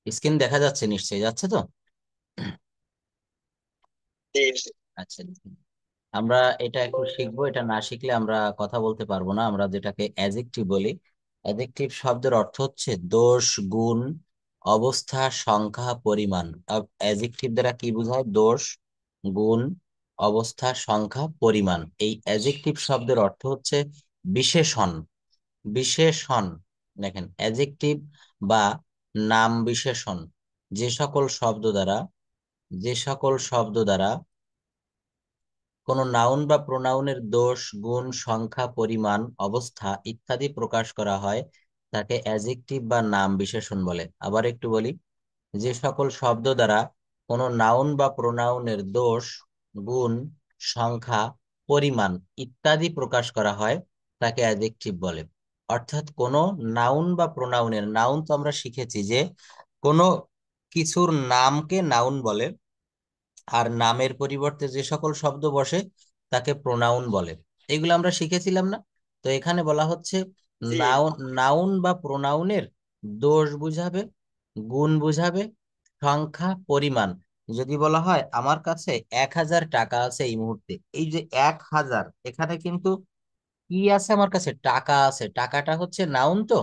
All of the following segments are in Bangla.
স্ক্রিন দেখা যাচ্ছে, নিশ্চয়ই যাচ্ছে তো। আচ্ছা, আমরা এটা একটু শিখবো। এটা না শিখলে আমরা কথা বলতে পারবো না। আমরা যেটাকে অ্যাডজেক্টিভ বলি, অ্যাডজেক্টিভ শব্দের অর্থ হচ্ছে দোষ, গুণ, অবস্থা, সংখ্যা, পরিমাণ। অ্যাডজেক্টিভ দ্বারা কি বোঝায়? দোষ, গুণ, অবস্থা, সংখ্যা, পরিমাণ। এই অ্যাডজেক্টিভ শব্দের অর্থ হচ্ছে বিশেষণ। বিশেষণ, দেখেন অ্যাডজেক্টিভ বা নাম বিশেষণ যে সকল শব্দ দ্বারা যে সকল শব্দ দ্বারা কোনো নাউন বা প্রোনাউনের দোষ, গুণ, সংখ্যা, পরিমাণ, অবস্থা ইত্যাদি প্রকাশ করা হয় তাকে অ্যাডজেক্টিভ বা নাম বিশেষণ বলে। আবার একটু বলি, যে সকল শব্দ দ্বারা কোনো নাউন বা প্রোনাউনের দোষ, গুণ, সংখ্যা, পরিমাণ ইত্যাদি প্রকাশ করা হয় তাকে অ্যাডজেক্টিভ বলে। অর্থাৎ কোনো নাউন বা প্রোনাউনের, নাউন তো আমরা শিখেছি যে কোনো কিছুর নামকে নাউন বলে, আর নামের পরিবর্তে যে সকল শব্দ বসে তাকে প্রোনাউন বলে। এগুলো আমরা শিখেছিলাম না? তো এখানে বলা হচ্ছে জি। নাউন, নাউন বা প্রোনাউনের দোষ বুঝাবে, গুণ বুঝাবে, সংখ্যা, পরিমাণ। যদি বলা হয় আমার কাছে 1,000 টাকা আছে এই মুহূর্তে, এই যে 1,000, এখানে কিন্তু কি আছে? আমার কাছে টাকা আছে। টাকাটা হচ্ছে নাউন। তো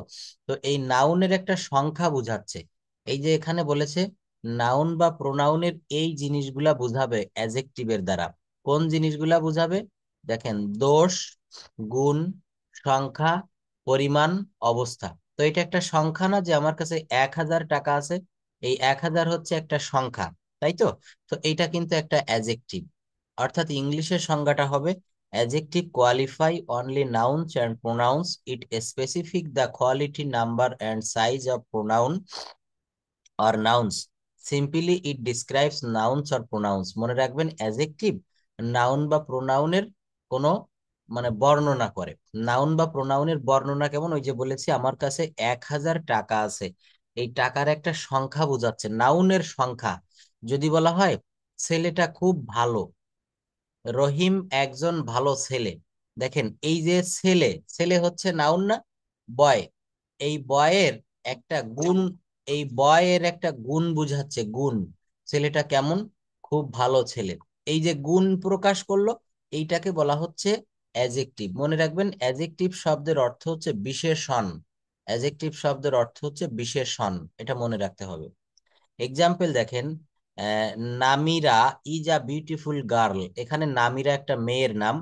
তো এই নাউনের একটা সংখ্যা বুঝাচ্ছে। এই যে এখানে বলেছে নাউন বা প্রোনাউনের এই জিনিসগুলা বুঝাবে অ্যাডজেক্টিভের দ্বারা। কোন জিনিসগুলা বুঝাবে? দেখেন, দোষ, গুণ, সংখ্যা, পরিমাণ, অবস্থা। তো এটা একটা সংখ্যা না যে আমার কাছে 1,000 টাকা আছে? এই 1,000 হচ্ছে একটা সংখ্যা, তাই তো? তো এইটা কিন্তু একটা অ্যাডজেক্টিভ। অর্থাৎ ইংলিশের সংজ্ঞাটা হবে adjective qualify only nouns and pronouns. It specific the quality, number and size of pronoun or nouns. Simply it describes nouns or pronouns. মনে রাখবেন, adjective নাউন বা প্রোনাউনের কোনো মানে বর্ণনা করে। নাউন বা প্রোনাউনের বর্ণনা কেমন? ওই যে বলেছি আমার কাছে 1,000 টাকা আছে, এই টাকার একটা সংখ্যা বোঝাচ্ছে, নাউনের সংখ্যা। যদি বলা হয় ছেলেটা খুব ভালো, রহিম একজন ভালো ছেলে। দেখেন এই যে ছেলে, ছেলে হচ্ছে নাউন না? বয়, এই বয়ের একটা গুণ, এই বয়ের একটা গুণ বুঝাচ্ছে, গুণ। ছেলেটা কেমন? খুব ভালো ছেলে। এই যে গুণ প্রকাশ করলো, এইটাকে বলা হচ্ছে অ্যাডজেক্টিভ। মনে রাখবেন, অ্যাডজেক্টিভ শব্দের অর্থ হচ্ছে বিশেষণ। অ্যাডজেক্টিভ শব্দের অর্থ হচ্ছে বিশেষণ, এটা মনে রাখতে হবে। এক্সাম্পল দেখেন, ah, Namira is a beautiful girl. এখানে নামিরা একটা মেয়ের নাম।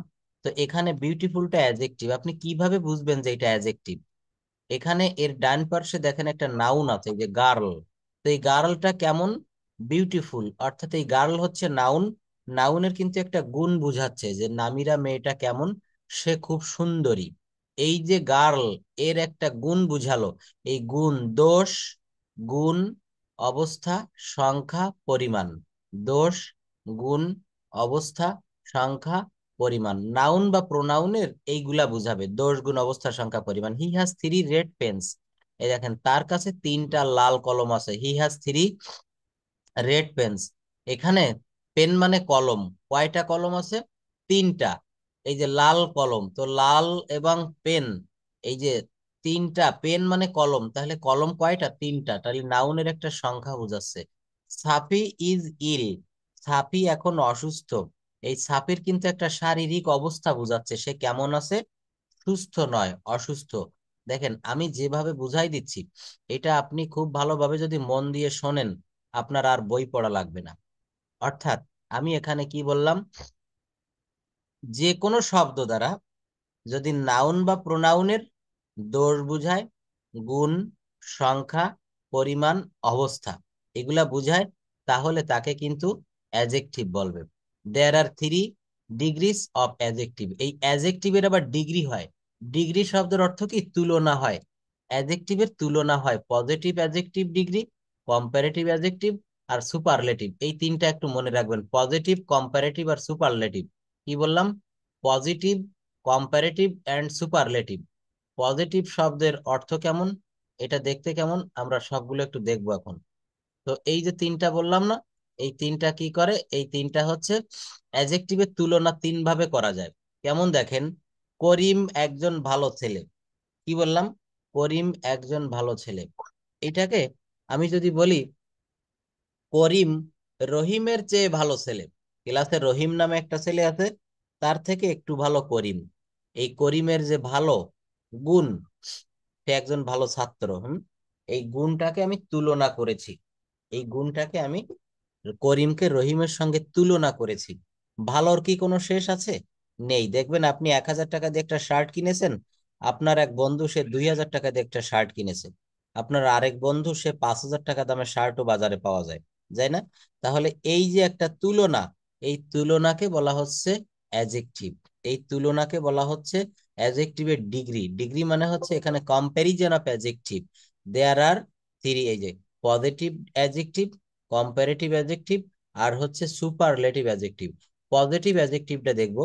তো এখানে বিউটিফুলটা অ্যাডজেক্টিভ। আপনি কিভাবে বুঝবেন যে এটা অ্যাডজেক্টিভ? এখানে এর ডান পার্শ্বে দেখেন একটা নাউন আছে, এই যে গার্ল। তো এই গার্লটা কেমন? বিউটিফুল। অর্থাৎ এই গার্ল হচ্ছে নাউন। নাউনের কিন্তু একটা গুণ বুঝাচ্ছে যে নামিরা মেয়েটা কেমন, সে খুব সুন্দরী। এই যে গার্ল, এর একটা গুণ বুঝালো। এই গুণ দোষ, গুণ, অবস্থা, সংখ্যা, পরিমাণ। দোষ, গুণ, অবস্থা, সংখ্যা, পরিমাণ। নাউন বা প্রোনাউনের এইগুলা বুঝাবে, দোষ, গুণ, অবস্থা, সংখ্যা, পরিমাণ। He has 3 red pens. এই দেখেন তার কাছে 3টা লাল কলম আছে। He has 3 red pens. এখানে পেন মানে কলম, কয়টা কলম আছে? 3টা। এই যে লাল কলম, তো লাল এবং পেন, এই যে 3টা, পেন মানে কলম, তাহলে কলম কয়টা? 3টা। তাহলে নাউনের একটা সংখ্যা বোঝাচ্ছে। সাফি ইজ ইল। সাফি এখন অসুস্থ। এই সাফির কিন্তু একটা শারীরিক অবস্থা বোঝাচ্ছে, সে কেমন আছে? সুস্থ নয়, অসুস্থ। দেখেন আমি যেভাবে বুঝাই দিচ্ছি, এটা আপনি খুব ভালোভাবে যদি মন দিয়ে শোনেন, আপনার আর বই পড়া লাগবে না। অর্থাৎ আমি এখানে কি বললাম? যে কোনো শব্দ দ্বারা যদি নাউন বা প্রোনাউনের দোষ বুঝায়, গুণ, সংখ্যা, পরিমাণ, অবস্থা এগুলা বুঝায়, তাহলে তাকে কিন্তু অ্যাডজেক্টিভ বলবে। দেয়ার আর 3 ডিগ্রিজ অফ অ্যাডজেক্টিভ। এই অ্যাডজেক্টিভের আবার ডিগ্রি হয়। ডিগ্রি শব্দের অর্থ কি? তুলনা হয়। অ্যাডজেক্টিভের তুলনা হয়। Positive adjective degree, comparative adjective আর সুপারলেটিভ। এই 3টা একটু মনে রাখবেন, পজিটিভ, কম্পারেটিভ আর সুপারলেটিভ। কি বললাম? Positive, comparative and superlative. Positive শব্দের অর্থ কেমন, এটা দেখতে কেমন, আমরা সবগুলো একটু দেখবো এখন। তো এই যে 3টা বললাম না, এই 3টা কি করে? এই 3টা হচ্ছে অ্যাডজেক্টিভের তুলনা 3 ভাবে করা যায়। কেমন দেখেন, করিম একজন ভালো ছেলে। কি বললাম? করিম একজন ভালো ছেলে। এটাকে আমি যদি বলি করিম রহিমের চেয়ে ভালো ছেলে, ক্লাসে রহিম নামে একটা ছেলে আছে, তার থেকে একটু ভালো করিম। এই করিমের যে ভালো গুণ, সে একজন ভালো ছাত্র, এই গুণটাকে আমি তুলনা করেছি। এই গুণটাকে আমি করিমকে রহিমের সঙ্গে তুলনা করেছি। ভালোর কি কোনো শেষ আছে? নেই। দেখবেন আপনি 1,000 টাকা দিয়ে একটা শার্ট কিনেছেন, আপনার এক বন্ধু সে 2,000 টাকা দিয়ে একটা শার্ট কিনেছে, আপনার আরেক বন্ধু সে 5,000 টাকা দামের শার্টও বাজারে পাওয়া যায়, যায় না? তাহলে এই যে একটা তুলনা, এই তুলনাকে বলা হচ্ছে অ্যাজেক্টিভ। এই তুলনাকে বলা হচ্ছে অ্যাজেক্টিভের ডিগ্রি। ডিগ্রি মানে হচ্ছে এখানে comparison of adjective. There are three, এই যে পজিটিভ অ্যাজেক্টিভ, কম্পারেটিভ অ্যাডজেক্টিভ, আর হচ্ছে সুপারলেটিভ অ্যাডজেক্টিভ। পজিটিভ অ্যাডজেক্টিভটা দেখব।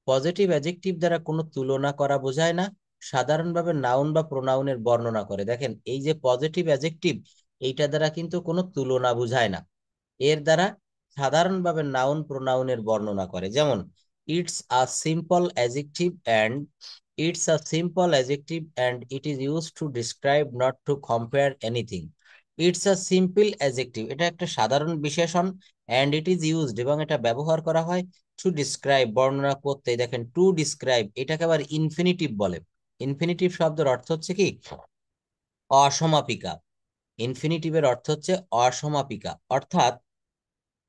পজিটিভ অ্যাডজেক্টিভ দ্বারা কোনো তুলনা করা বোঝায় না, সাধারণভাবে নাউন বা প্রোনাউনের বর্ণনা করে। দেখেন এই যে পজিটিভ অ্যাডজেক্টিভ, এইটা দ্বারা কিন্তু কোনো তুলনা বোঝায় না, এর দ্বারা সাধারণভাবে নাউন প্রোনাউনের বর্ণনা করে। যেমন it's a simple adjective and it's a simple adjective and it is use to describe not to compare anything. It's a simple adjective, এটা একটা সাধারণ বিশেষণ, অ্যান্ড ইট ইজ ইউজড, এবং এটা ব্যবহার করা হয় টু ডিসক্রাইব, বর্ণনা করতে। দেখেন টু ডিসক্রাইব, এটাকে আবার ইনফিনিটিভ বলে। ইনফিনিটিভ শব্দের অর্থ হচ্ছে কি? অসমাপিকা। ইনফিনিটিভের অর্থ হচ্ছে অসমাপিকা, অর্থাৎ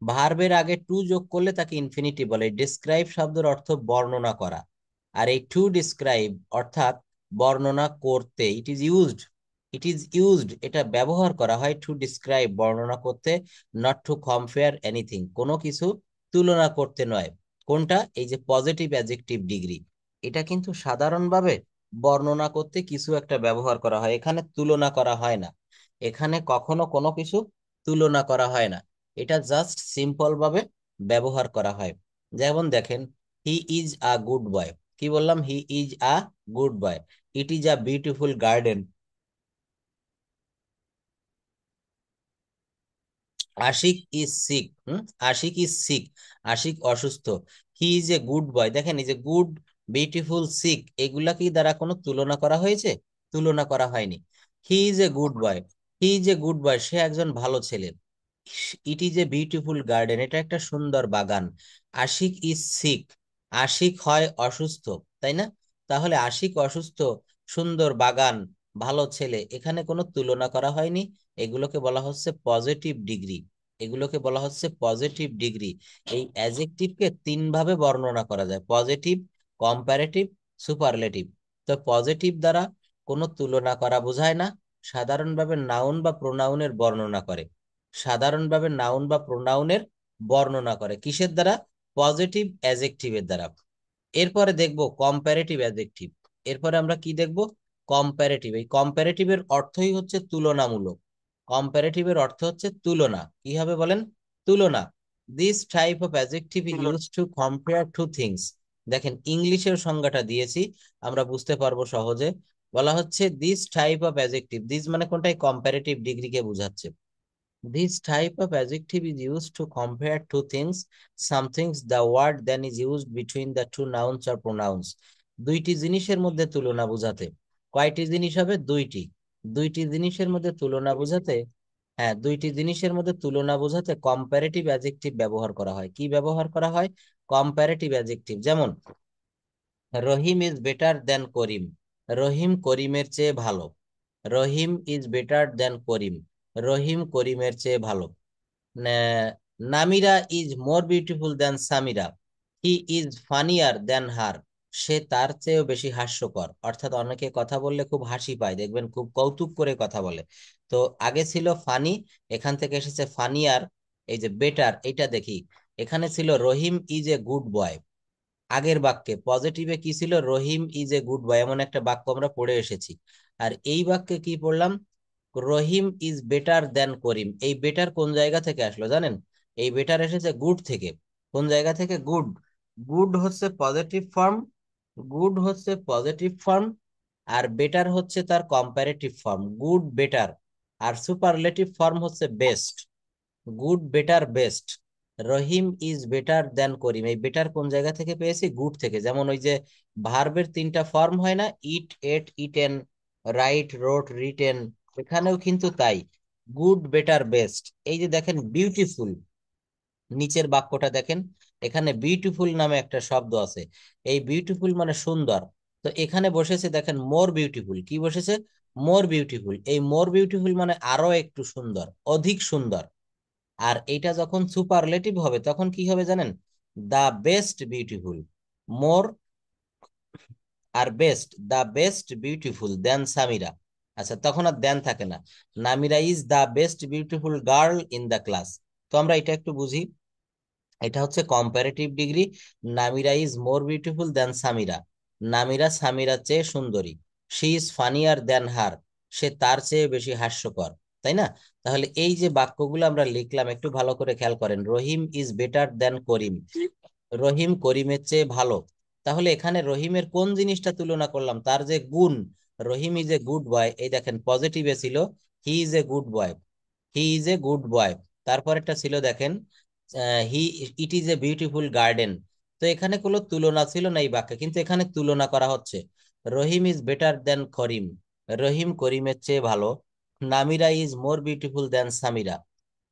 ভার্বের আগে টু যোগ করলে তাকে ইনফিনিটিভ বলে। ডিসক্রাইব শব্দের অর্থ বর্ণনা করা, আর এই টু ডিসক্রাইব অর্থাৎ বর্ণনা করতে। ইট ইজ ইউজড, এটা ব্যবহার করা হয় টু ডিসক্রাইব, বর্ণনা করতে, নট টু কম্পেয়ার এনিথিং, কোনো কিছু তুলনা করতে নয়। কোনটা? এই যে পজিটিভ অ্যাডজেক্টিভ ডিগ্রি, এটা কিন্তু সাধারণভাবে বর্ণনা করতে কিছু একটা ব্যবহার করা হয়, এখানে তুলনা করা হয় না। এখানে কখনো কোনো কিছু তুলনা করা হয় না, এটা জাস্ট সিম্পল ভাবে ব্যবহার করা হয়। যেমন দেখেন, হি ইজ আ গুড বয়। কি বললাম? He is a good boy. It is a beautiful garden. Ashiq is sick. Ashiq is sick, Ashiq অসুস্থ। He is a good boy. দেখেন এই যে গুড, বিউটিফুল, সিক, এগুলা কি দ্বারা কোনো তুলনা করা হয়েছে? তুলনা করা হয়নি। He is a good boy, he is a good boy, সে একজন ভালো ছেলে। It is a beautiful garden, এটা একটা সুন্দর বাগান। আশিক ইজ সিক, আশিক হয় অসুস্থ, তাই না? তাহলে আশিক অসুস্থ, সুন্দর বাগান, ভালো ছেলে, এখানে কোনো তুলনা করা হয়নি। এগুলোকে বলা হচ্ছে পজিটিভ ডিগ্রি। এগুলোকে বলা হচ্ছে পজিটিভ ডিগ্রি। এই অ্যাডজেক্টিভকে তিন ভাবে বর্ণনা করা যায়: পজিটিভ, কম্পারেটিভ, সুপারলেটিভ। তো পজিটিভ দ্বারা কোনো তুলনা করা বোঝায় না, সাধারণভাবে নাউন বা প্রোনাউনের বর্ণনা করে। সাধারণভাবে নাউন বা প্রোনাউনের বর্ণনা করে কিসের দ্বারা? পজিটিভ অ্যাডজেক্টিভের দ্বারা। এরপরে দেখব কম্পারেটিভ অ্যাডজেক্টিভ। এরপরে আমরা কি দেখব? কম্পারেটিভ। এই কম্পারেটিভের অর্থই হচ্ছে তুলনামূলক। কম্পারেটিভের অর্থ হচ্ছে তুলনা। কি হবে বলেন? তুলনা। This type of adjective is use to compare to things. দেখেন ইংলিশের সংজ্ঞাটা দিয়েছি, আমরা বুঝতে পারবো সহজে। বলা হচ্ছে this type of adjective, this মানে কোনটাই কম্পারেটিভ ডিগ্রিকে বোঝাচ্ছে। This type of adjective is used to compare two things, some things. The word then is used between the two nouns or pronouns. দুইটি জিনিসের মধ্যে তুলনা বোঝাতে। কয়টি জিনিস হবে? দুইটি। দুইটি জিনিসের মধ্যে তুলনা বোঝাতে, হ্যাঁ, দুইটি জিনিসের মধ্যে তুলনা বোঝাতে কম্পারেটিভ অ্যাডজেক্টিভ ব্যবহার করা হয়। কি ব্যবহার করা হয়? Comparative adjective. যেমন রহিম is better than Karim, Rahim করিমের চেয়ে ভালো। রহিম is better than Karim, Rahim করিমের চেয়ে ভালো। Namira is more beautiful than Samira, he is funnier than her, সে তার চেয়েও বেশি হাস্যকর। অর্থাৎ অনেকে কথা বললে খুব হাসি পায়, দেখবেন খুব কৌতুক করে কথা বলে। তো আগে ছিল ফানি, এখান থেকে এসেছে ফানিয়ার। এই যে বেটার, এটা দেখি, এখানে ছিল রহিম ইজ এ গুড বয়। আগের বাক্যে পজিটিভে কি ছিল? রহিম ইজ এ গুড বয়, এমন একটা বাক্য আমরা পড়ে এসেছি। আর এই বাক্যে কি পড়লাম? রহিম ইজ বেটার দেন করিম। এই বেটার কোন জায়গা থেকে আসলো জানেন? এই বেটার এসেছে গুড থেকে। কোন জায়গা থেকে? গুড। গুড হচ্ছে পজিটিভ ফর্ম, গুড হচ্ছে পজিটিভ ফর্ম, আর বেটার হচ্ছে তার কম্পারেটিভ ফর্ম, গুড বেটার। আর সুপারলেটিভ ফর্ম হচ্ছে best. Good, better, best. Rahim is better than Karim, এই বেটার কোন জায়গা থেকে পেয়েছি? গুড থেকে। যেমন ওই যে ভার্বের তিনটা ফর্ম হয় না, ইট, এট, ইটেন, রাইট, রোট, রিটেন, এখানেও কিন্তু তাই। Good, better, best. এই যে দেখেন বিউটিফুল, নিচের বাক্যটা দেখেন, এখানে বিউটিফুল নামে একটা শব্দ আছে। এই বিউটিফুল মানে সুন্দর। তো এখানে বসেছে দেখেন মোর বিউটিফুল, কি বসেছে? More beautiful. এই মোর বিউটিফুল মানে আরো একটু সুন্দর, অধিক সুন্দর। আর এটা যখন সুপারলেটিভ হবে তখন কি হবে জানেন? The best beautiful. মোর আর best, the best beautiful than Samira. আচ্ছা, তখন আর দেন থাকে না। Namira is the best beautiful girl in the class. তো আমরা এটা একটু বুঝি। এটা হচ্ছে comparative degree. Namira is more beautiful than Samira. Namira সামিরার চেয়ে সুন্দরী। She is funnier than her. সে তার চেয়ে বেশি হাস্যকর। তাই না? তাহলে এই যে বাক্যগুলো আমরা লিখলাম একটু ভালো করে খেয়াল করেন। রহিম is better than Karim. Rahim করিমের চেয়ে ভালো। তাহলে এখানে রহিমের কোন জিনিসটা তুলনা করলাম? তার যে গুণ। রহিম ইজ এ গুড বয়, এই দেখেন পজিটিভে ছিল, he is a good boy. He is a good boy. তারপর একটা ছিল দেখেন, he it is a beautiful garden. তো এখানে কোনো তুলনা ছিল না এই বাক্যে, কিন্তু এখানে তুলনা করা হচ্ছে। রহিম is better than Karim. Rahim করিমের চেয়ে ভালো। Namira is more beautiful than Samira.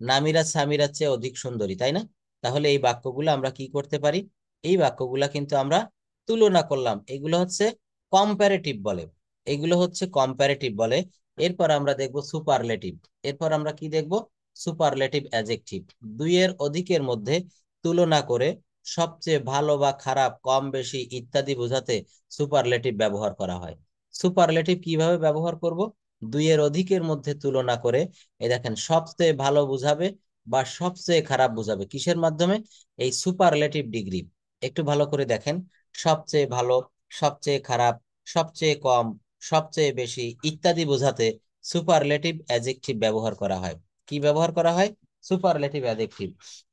Namira সামিরার চেয়ে অধিক সুন্দরী, তাই না? তাহলে এই বাক্যগুলো আমরা কি করতে পারি? এই বাক্যগুলা কিন্তু আমরা তুলনা করলাম, এগুলো হচ্ছে কম্পারেটিভ বলে। এগুলো হচ্ছে কম্পারেটিভ বলে। এরপর আমরা দেখব সুপারলেটিভ। এরপর আমরা কি দেখব? Superlative adjective. দুইয়ের অধিকের মধ্যে তুলনা করে সবচেয়ে ভালো বা খারাপ, কম বেশি ইত্যাদি বোঝাতে সুপারলেটিভ ব্যবহার করা হয়। সুপারলেটিভ কিভাবে ব্যবহার করব? দুইয়ের অধিকের মধ্যে তুলনা করে, এই দেখেন সবচেয়ে ভালো বুঝাবে বা সবচেয়ে খারাপ বুঝাবে কিসের মাধ্যমে? এই সুপারলেটিভ ডিগ্রি। একটু ভালো করে দেখেন, সবচেয়ে ভালো, সবচেয়ে খারাপ, সবচেয়ে কম, সবচেয়ে বেশি ইত্যাদি বোঝাতে সুপারলেটিভ অ্যাডজেক্টিভ ব্যবহার করা হয়। কি ব্যবহার করা হয়? Superlative adjective.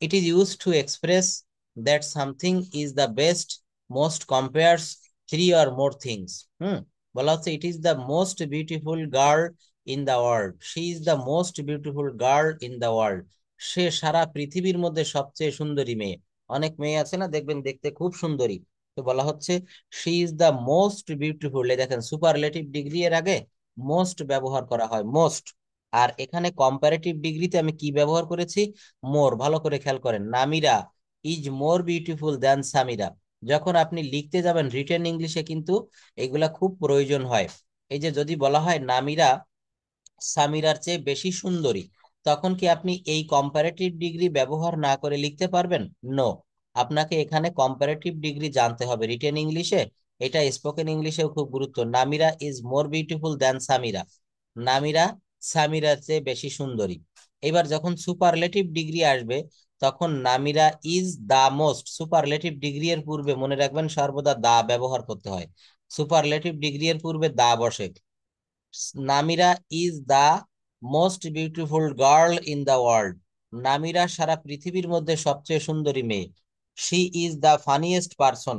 It is used to express that something is the best most compares three or more things. বলা হচ্ছে it is the most beautiful girl in the world. She is the most beautiful girl in the world. সে সারা পৃথিবীর মধ্যে সবচেয়ে সুন্দরী মেয়ে। অনেক মেয়ে আছে না, দেখবেন দেখতে খুব সুন্দরী। তো বলা হচ্ছে she is the most beautiful. এই দেখেন সুপারলেটিভ ডিগ্রি এর আগে মোস্ট ব্যবহার করা হয়, মোস্ট। আর এখানে কম্পারেটিভ ডিগ্রিতে আমি কি ব্যবহার করেছি? মোর। ভালো করে খেয়াল করেন, Namira is more beautiful than Samira. যখন আপনি লিখতে যাবেন রিটেন ইংলিশে কিন্তু এগুলা খুব প্রয়োজন হয়। এই যে যদি বলা হয় নামিরা সামিরার চেয়ে বেশি সুন্দরী, তখন কি আপনি এই কম্পারেটিভ ডিগ্রি ব্যবহার না করে লিখতে পারবেন? নো। আপনাকে এখানে কম্পারেটিভ ডিগ্রি জানতে হবে রিটেন ইংলিশে। এটা স্পোকেন ইংলিশেও খুব গুরুত্ব। Namira is more beautiful than Samira. Namira সামিরার চেয়ে বেশি সুন্দরী। এবার যখন সুপারলেটিভ ডিগ্রি আসবে, তখন Namira is the most. Superlative degree এর পূর্বে মনে রাখবেন সর্বদা দা ব্যবহার করতে হয়। সুপারলেটিভ ডিগ্রি এর পূর্বে দা বসে। Namira is the most beautiful girl in the world. Namira সারা পৃথিবীর মধ্যে সবচেয়ে সুন্দরী মেয়ে। She is the funniest person.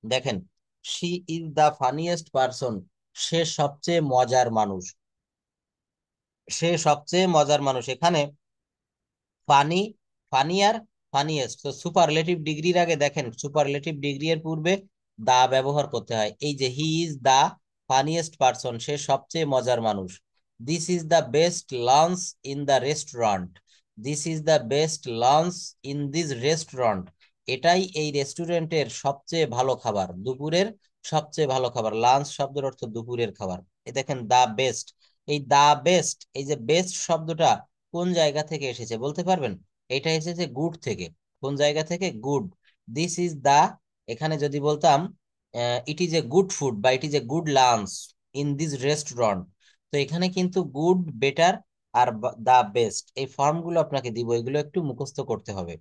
দেখেন, she is the funniest person. সে সবচেয়ে মজার মানুষ। সে সবচেয়ে মজার মানুষ। এখানে ফানি, ফানি আর ফানিয়েস্ট। তো সুপারলেটিভ ডিগ্রির আগে দেখেন সুপারলেটিভ ডিগ্রি এর পূর্বে দা ব্যবহার করতে হয়। এই যে he is the funniest person, সে সবচেয়ে মজার মানুষ। This is the best lunch in the restaurant. This is the best lunch in this restaurant. এটাই এই রেস্টুরেন্টের সবচেয়ে ভালো খাবার, দুপুরের সবচেয়ে ভালো খাবার। লাঞ্চ শব্দের অর্থ দুপুরের খাবার। এই দেখেন দা বেস্ট। এই দা বেস্ট, এই যে বেস্ট শব্দটা কোন জায়গা থেকে এসেছে বলতে পারবেন? এটা এসেছে গুড থেকে। কোন জায়গা থেকে? গুড। দিস ইজ দা, এখানে যদি বলতাম it is a good food বা it is a good lunch in this restaurant, তো এখানে কিন্তু গুড, বেটার আর দা বেস্ট এই ফর্মগুলো আপনাকে দিব, এগুলো একটু মুখস্থ করতে হবে।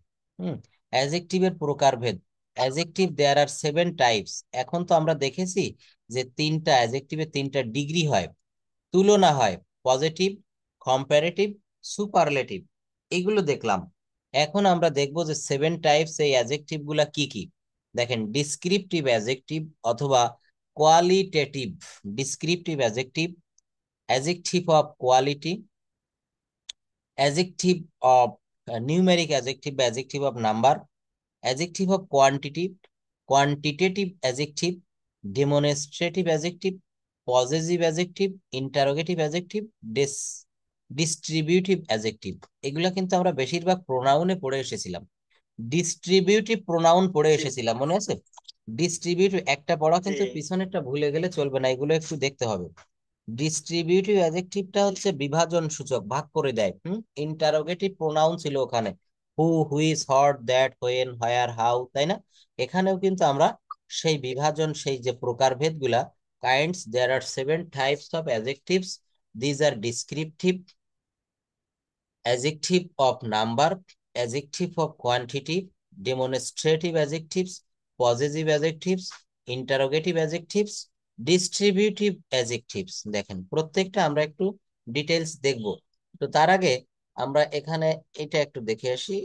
অ্যাডজেক্টিভের প্রকারভেদ। Adjective there are 7 types. এখন তো আমরা দেখেছি যে তিনটা অ্যাডজেক্টিভের তিনটা ডিগ্রি হয়, তুলনা হয়, পজিটিভ, কম্পারেটিভ, সুপারলেটিভ, এগুলো দেখলাম। এখন আমরা দেখব যে 7 টাইপস এই অ্যাডজেক্টিভ গুলা কি কি। দেখেন, ডিসক্রিপটিভ অ্যাডজেক্টিভ অথবা qualitative. Descriptive adjective, adjective of quality, adjective of numeric adjective বা adjective of number, adjective of quantity, quantitative adjective, demonstrative adjective, possessive adjective, interrogative adjective, distributive adjective, এগুলা কিন্তু আমরা বেশিরভাগ প্রোনাউনে পড়ে এসেছিলাম। ডিস্ট্রিবিউটিভ প্রোনাউন পড়ে জি এসেছিলাম, মনে আছে? ডিস্ট্রিবিউটিভ একটা পড়া, জি। কিন্তু পিছনেরটা ভুলে গেলে চলবে না, এগুলো একটু দেখতে হবে। ডিস্ট্রিবিউটিভ অ্যাডজেক্টিভটা হচ্ছে বিভাজন সূচক, ভাগ করে দেয়। ইন্টারোগেটিভ প্রোনাউন ছিল ওখানে, who, which, what, that, when, where, how, তাই না? এখানেও কিন্তু আমরা সেই বিভাজন, সেই যে প্রকারভেদ গুলা, kinds, there are 7 types of adjectives. These are descriptive, adjective of number, adjective of quantity, demonstrative adjectives, possessive adjectives, interrogative adjectives, distributive adjectives। দেখেন প্রত্যেকটা আমরা একটু ডিটেলস দেখব। তো তার আগে আমরা এখানে এটা একটু দেখে আসি।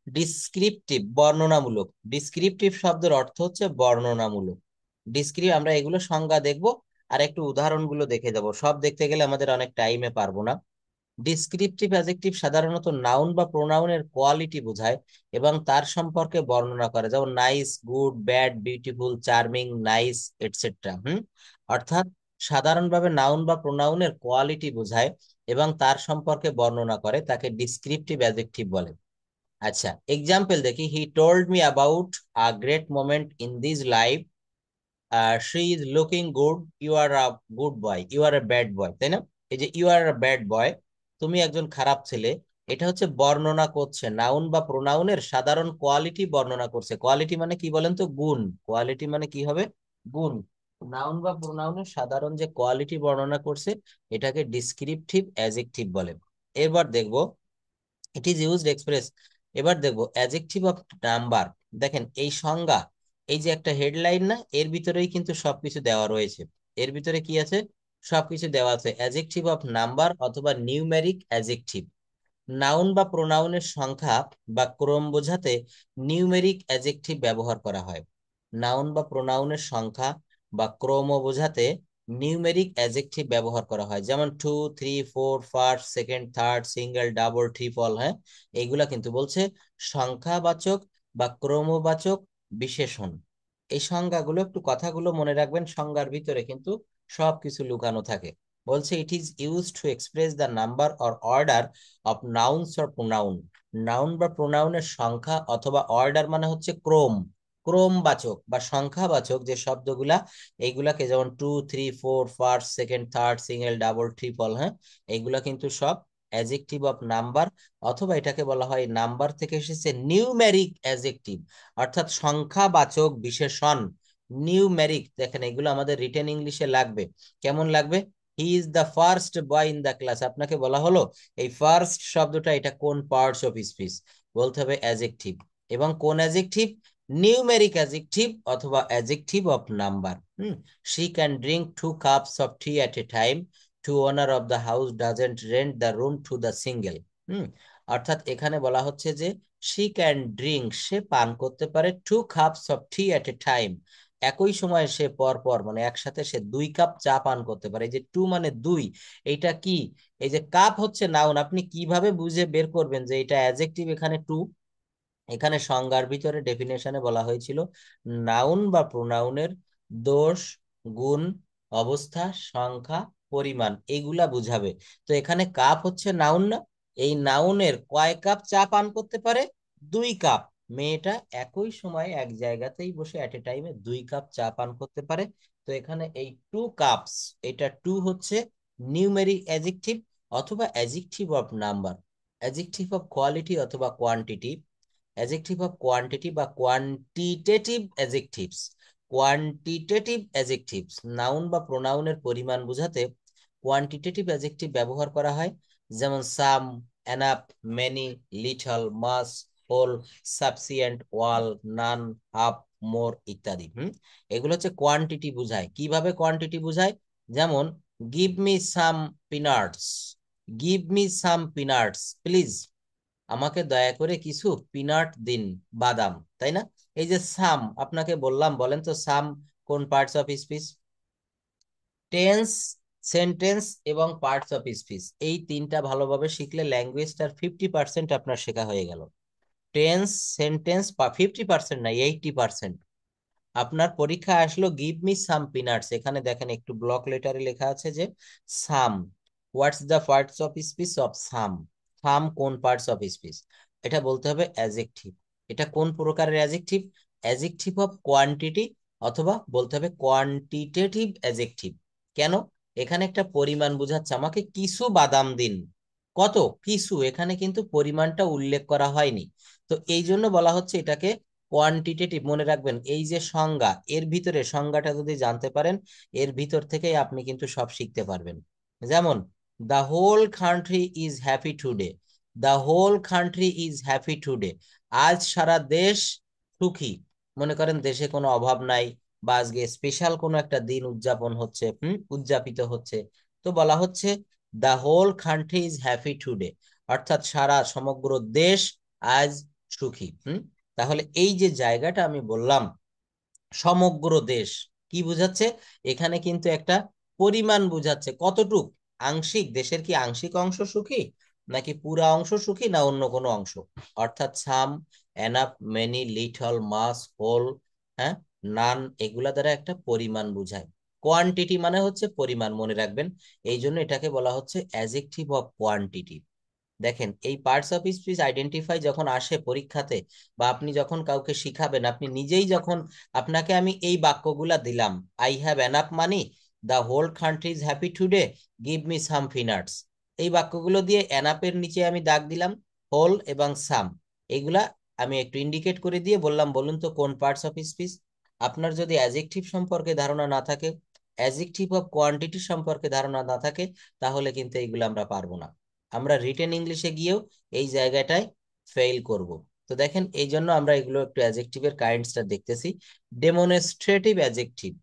ডিসক্রিপটিভ, বর্ণনামূলক। ডিসক্রিপটিভ শব্দের অর্থ হচ্ছে বর্ণনামূলক। আমরা এগুলো সংজ্ঞা দেখব, আর একটু উদাহরণগুলো দেখে যাব। সব দেখতে গেলে আমাদের অনেক টাইমে পারবো না। ডিসক্রিপটিভ অ্যাডজেক্টিভ সাধারণত নাউন বা প্রোনাউনের কোয়ালিটি বোঝায় এবং তার সম্পর্কে বর্ণনা করে, যেমন nice, good, bad, beautiful, charming, nice, etcetera. অর্থাৎ সাধারণভাবে নাউন বা প্রোনাউনের কোয়ালিটি বোঝায় এবং তার সম্পর্কে বর্ণনা করে, তাকে ডিসক্রিপটিভ অ্যাডজেক্টিভ বলে। আচ্ছা, এক্সাম্পল দেখি। He told me about a great moment in this life, she is looking good, you are a good boy, you are a bad boy, তাই না? এই যে you are a bad boy, তুমি একজন খারাপ ছেলে, এটা হচ্ছে বর্ণনা করছে নাউন বা প্রোনাউনের সাধারণ কোয়ালিটি বর্ণনা করছে। কোয়ালিটি মানে কি বলেন তো? গুণ। কোয়ালিটি মানে কি হবে? গুণ। নাউন বা প্রোনাউনের সাধারণ যে কোয়ালিটি বর্ণনা করছে, এটাকে ডিসক্রিপটিভ অ্যাডজেক্টিভ বলে। এবার দেখবো ইট ইজ ইউজড এক্সপ্রেস। এবার দেখবো অ্যাডজেক্টিভ অফ নাম্বার। দেখেন এই সংজ্ঞা, এই যে একটা হেডলাইন না, এর ভিতরেই কিন্তু সবকিছু দেওয়া রয়েছে। এর ভিতরে কি আছে? সবকিছু দেওয়া আছে। অ্যাডজেক্টিভ অফ নাম্বার অথবা নিউমেরিক অ্যাডজেক্টিভ, নাউন বা প্রোনাউনের সংখ্যা বা ক্রম বোঝাতে নিউমেরিক অ্যাডজেক্টিভ ব্যবহার করা হয়। নাউন বা প্রোনাউনের সংখ্যা বা ক্রম বোঝাতে নিউমেরিক অ্যাডজেক্টিভ ব্যবহার করা হয়, যেমন two, three, four, first, second, third, single, double, triple. হ্যাঁ, এইগুলা কিন্তু বলছে সংখ্যাবাচক বা ক্রমবাচক বিশেষণ। এই সংজ্ঞাগুলো, একটু কথাগুলো মনে রাখবেন, সংজ্ঞার ভিতরে কিন্তু সবকিছু লুকানো থাকে। বলছে ইট is use to express the number or order of nouns or pronoun. Noun বা প্রোনাউনের সংখ্যা অথবা অর্ডার মানে হচ্ছে ক্রম, ক্রমবাচক বা সংখ্যাবাচক যে শব্দগুলা, এইগুলাকে, যেমন two, three, four, first, second, third, single, double, triple. হ্যাঁ, এইগুলা কিন্তু সব অ্যাডজেক্টিভ অফ নাম্বার, অথবা এটাকে বলা হয়, নাম্বার থেকে এসেছে নিউমেরিক অ্যাডজেক্টিভ, অর্থাৎ সংখ্যাবাচক বিশেষণ। নিউমেরিক, দেখেন এগুলো আমাদের রিটেন ইংলিশে লাগবে। কেমন লাগবে? He is the first boy in the class. আপনাকে বলা হলো এই ফার্স্ট শব্দটা এটা কোন পার্টস অফ স্পিচ, বলতে হবে অ্যাডজেক্টিভ। এবং কোন অ্যাডজেক্টিভ? নিউমেরিক অ্যাডজেক্টিভ অথবা adjective of number. She can drink 2 cups of tea at a time, two owner of the house doesn't rent the room to the single. অর্থাৎ এখানে বলা হচ্ছে যে শি ক্যান ড্রিঙ্ক, সে পান করতে পারে, 2 cups of tea at a time, একই সময়ে সে পর পর, মানে একসাথে সে 2 কাপ চা পান করতে পারে। এই যে টু মানে দুই, এইটা কি? এই যে কাপ হচ্ছে নাউন, আপনি কিভাবে বুঝে বের করবেন যে এটা অ্যাডজেক্টিভ? এখানে টু, এখানে সংজ্ঞার ভিতরে ডেফিনেশনে বলা হয়েছিল নাউন বা প্রোনাউনের দোষ, গুণ, অবস্থা, সংখ্যা, পরিমাণ, এগুলা বুঝাবে। তো এখানে কাপ হচ্ছে নাউন না? এই নাউনের কয় কাপ চা পান করতে পারে? 2 কাপ। মেয়েটা একই সময়ে এক জায়গাতেই বসে এট এ টাইমে 2 কাপ চা পান করতে পারে। তো এখানে এই 2 কাপস, এটা টু হচ্ছে নিউমেরিক অ্যাডজেক্টিভ অথবা adjective of number. Adjective of quality অথবা কোয়ান্টিটি, অ্যাডজেক্টিভ অফ কোয়ান্টিটি বা quantitative adjectives. Quantitative adjectives noun বা প্রোনাউনের পরিমাণ বোঝাতে কোয়ান্টিটেটিভ অ্যাডজেক্টিভ ব্যবহার করা হয়, যেমন সাম, এনাফ, মেনি, লিটল, মাস, হোল, সাফিসিয়েন্ট, ওয়াল, নান, হাফ, মোর ইত্যাদি। এগুলো হচ্ছে কোয়ান্টিটি বোঝায়। কিভাবে কোয়ান্টিটি বোঝায়? যেমন give me some peanuts, give me some peanuts please, আমাকে দয়া করে কিছু পিনাট দিন, বাদাম, তাই না? এই যে সাম, আপনাকে বললাম, বলেন তো সাম কোন parts of speech? Tense, sentence এবং পার্টস অফ স্পিচ, এই তিনটা ভালোভাবে শিখলে ল্যাঙ্গুয়েজটার 50% আপনার শেখা হয়ে গেল। টেন্স, সেন্টেন্স, 50% না, 80%। আপনার পরীক্ষা আসলো গিভ মি সাম পিনাটস, এখানে দেখেন একটু ব্লক লেটারে লেখা আছে যে some, what's the parts of speech of some, some কোন পার্টস অফ স্পিচ, এটা বলতে হবে অ্যাজেক্টিভ। এটা কোন প্রকারের অ্যাজেক্টিভ? অ্যাজেক্টিভ অফ কোয়ান্টিটি, অথবা বলতে হবে কোয়ান্টিটেটিভ অ্যাজেক্টিভ। কেন? এখানে একটা পরিমাণ বোঝাচ্ছে, আমাকে কিছু বাদাম দিন। কত? কিছু, এখানে কিন্তু পরিমাণটা উল্লেখ করা হয়নি। তো এই জন্য বলা হচ্ছে এটাকে কোয়ান্টিটেটিভ। মনে রাখবেন এই যে সংজ্ঞা, এর ভিতরে সংজ্ঞাটা যদি জানতে পারেন, এর ভিতর থেকেই আপনি কিন্তু সব শিখতে পারবেন। যেমন the whole country is happy today, the whole country is happy today, আজ সারা দেশ সুখী। মনে করেন দেশে কোনো অভাব নাই, বা আজকে স্পেশাল কোনো একটা দিন উদযাপন হচ্ছে, উদযাপিত হচ্ছে, তো বলা হচ্ছে the whole country is happy today, অর্থাৎ সারা সমগ্র দেশ আজ সুখী। তাহলে এই যে জায়গাটা আমি বললাম সমগ্র দেশ, কি বুঝাচ্ছে? এখানে কিন্তু একটা পরিমাণ বুঝাচ্ছে, কতটুক, আংশিক, দেশের কি আংশিক অংশ সুখী, নাকি পুরা অংশ সুখী, না অন্য কোনো অংশ। অর্থাৎ সাম, এনাফ, মেনি, লিটল, মাস, হোল, হ্যাঁ, নান, এগুলা দ্বারা একটা পরিমাণ বুঝায়। কোয়ান্টিটি মানে হচ্ছে পরিমাণ, মনে রাখবেন। এই জন্য এটাকে বলা হচ্ছে অ্যাজেক্টিভ অফ কোয়ান্টিটি। দেখেন এই পার্টস অফ স্পিচ আইডেন্টিফাই যখন আসে পরীক্ষাতে, বা আপনি যখন কাউকে শিখাবেন, আপনি নিজেই যখন, আপনাকে আমি এই বাক্যগুলা দিলাম, I have enough money, the whole country is happy today, give me some peanuts, এই বাক্যগুলো দিয়ে এনাফের নিচে আমি দাগ দিলাম হোল এবং সাম, এইগুলা আমি একটু ইন্ডিকেট করে দিয়ে বললাম বলুন তো কোন পার্টস অফ স্পিচ। আপনার যদি অ্যাজেক্টিভ সম্পর্কে ধারণা না থাকে, অ্যাজেক্টিভ অফ কোয়ান্টিটি সম্পর্কে ধারণা না থাকে, তাহলে কিন্তু এইগুলো আমরা পারবো না। আমরা রিটেন ইংলিশে গিয়েও এই জায়গাটায় ফেইল করব। তো দেখেন এই জন্য আমরা এগুলো একটু অ্যাডজেক্টিভের কাইন্ডসটা দেখতেছি। ডেমনস্ট্রেটিভ অ্যাডজেক্টিভ,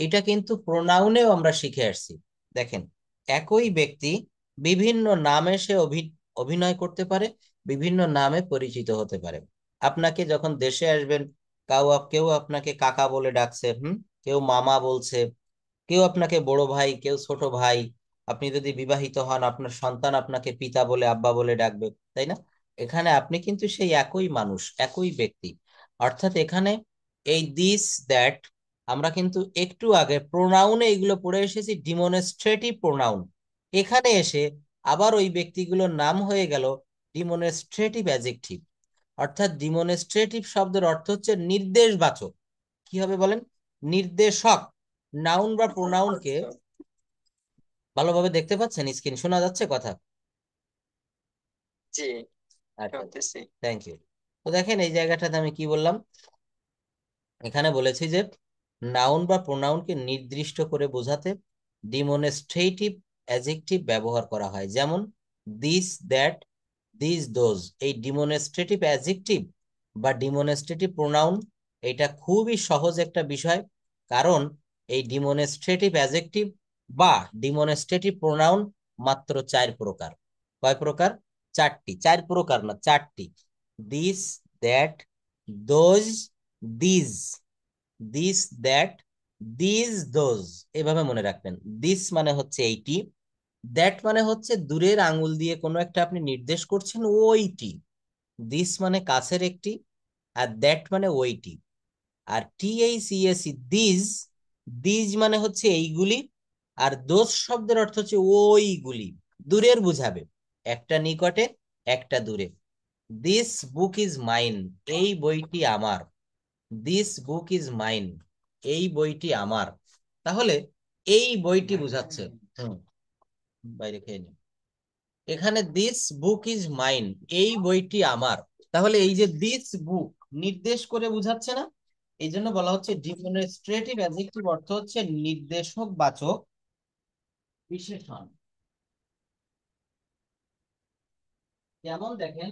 এটা কিন্তু প্রোনাউনেও আমরা শিখে আসছি। দেখেন একই ব্যক্তি বিভিন্ন নামে সে অভিনয় করতে পারে, বিভিন্ন নামে পরিচিত হতে পারে। আপনাকে যখন দেশে আসবেন, কেউ আপনাকে কাকা বলে ডাকছে, কেউ মামা বলছে, কেউ আপনাকে বড় ভাই, কেউ ছোট ভাই। আপনি যদি বিবাহিত হন, আপনার সন্তান আপনাকে পিতা বলে, আব্বা বলে ডাকবে, তাই না? এখানে আপনি কিন্তু সেই একই মানুষ, একই ব্যক্তি। অর্থাৎ এখানে এই দিস দ্যাট, আমরা কিন্তু একটু আগে প্রোনাউনে এগুলো পড়ে এসেছি, ডিমনস্ট্রেটিভ প্রোনাউন। এখানে এসে আবার ওই ব্যক্তিগুলোর নাম হয়ে গেল ডিমনস্ট্রেটিভ অ্যাডজেক্টিভ। অর্থাৎ ডিমনস্ট্রেটিভ শব্দের অর্থ হচ্ছে নির্দেশবাচক। কি হবে বলেন? নির্দেশক। নাউন বা প্রোনাউনকে ভালোভাবে দেখতে পাচ্ছেন? স্ক্রিন শোনা যাচ্ছে কথা? জি, আচ্ছা, শুনতেছি। Thank you. তো দেখেন এই জায়গাটাতে আমি কি বললাম, এখানে বলেছি যে নাউন বা প্রোনাউনকে নির্দিষ্ট করে বোঝাতে ডিমনস্ট্রেটিভ অ্যাডজেক্টিভ ব্যবহার করা হয়। যেমন দিস, দ্যাট, দিস, দোজ। এই ডিমনস্ট্রেটিভ অ্যাডজেক্টিভ বা ডিমনস্ট্রেটিভ প্রোনাউন, এটা খুবই সহজ একটা বিষয়। কারণ এই ডিমনস্ট্রেটিভ অ্যাডজেক্টিভ বা ডিমনস্ট্রেটিভ প্রোনাউন মাত্র 4 প্রকার। কয় প্রকার? 4টি। 4 প্রকার না, 4টি। This, that, those, this, this, that, this, those, এভাবে মনে রাখবেন। দিস মানে হচ্ছে এইটি, দ্যাট মানে হচ্ছে দূরের আঙ্গুল দিয়ে কোনো একটা আপনি নির্দেশ করছেন, ওইটি। দিস মানে কাছের একটি, আর দ্যাট মানে ওইটি। আর THESE, দিস, দিস মানে হচ্ছে এইগুলি। আর দোজ শব্দের অর্থ হচ্ছে ওইগুলি, দূরের বুঝাবে, একটা নিকটে, একটা দূরে। দিস বুক ইজ মাইন, এই বইটি আমার। দিস বুক ইজ মাইন, এই বইটি আমার। তাহলে এই বইটি বুঝাচ্ছে, হুম, বাইরে খেয়ে নি। এখানে দিস বুক ইজ মাইন, এই বইটি আমার। তাহলে এই যে দিস বুক নির্দেশ করে বুঝাচ্ছে না? এই জন্য বলা হচ্ছে ডিমনস্ট্রেটিভ অ্যাডজেক্টিভ, অর্থ হচ্ছে নির্দেশক বাচক বিশেষণ। যেমন দেখেন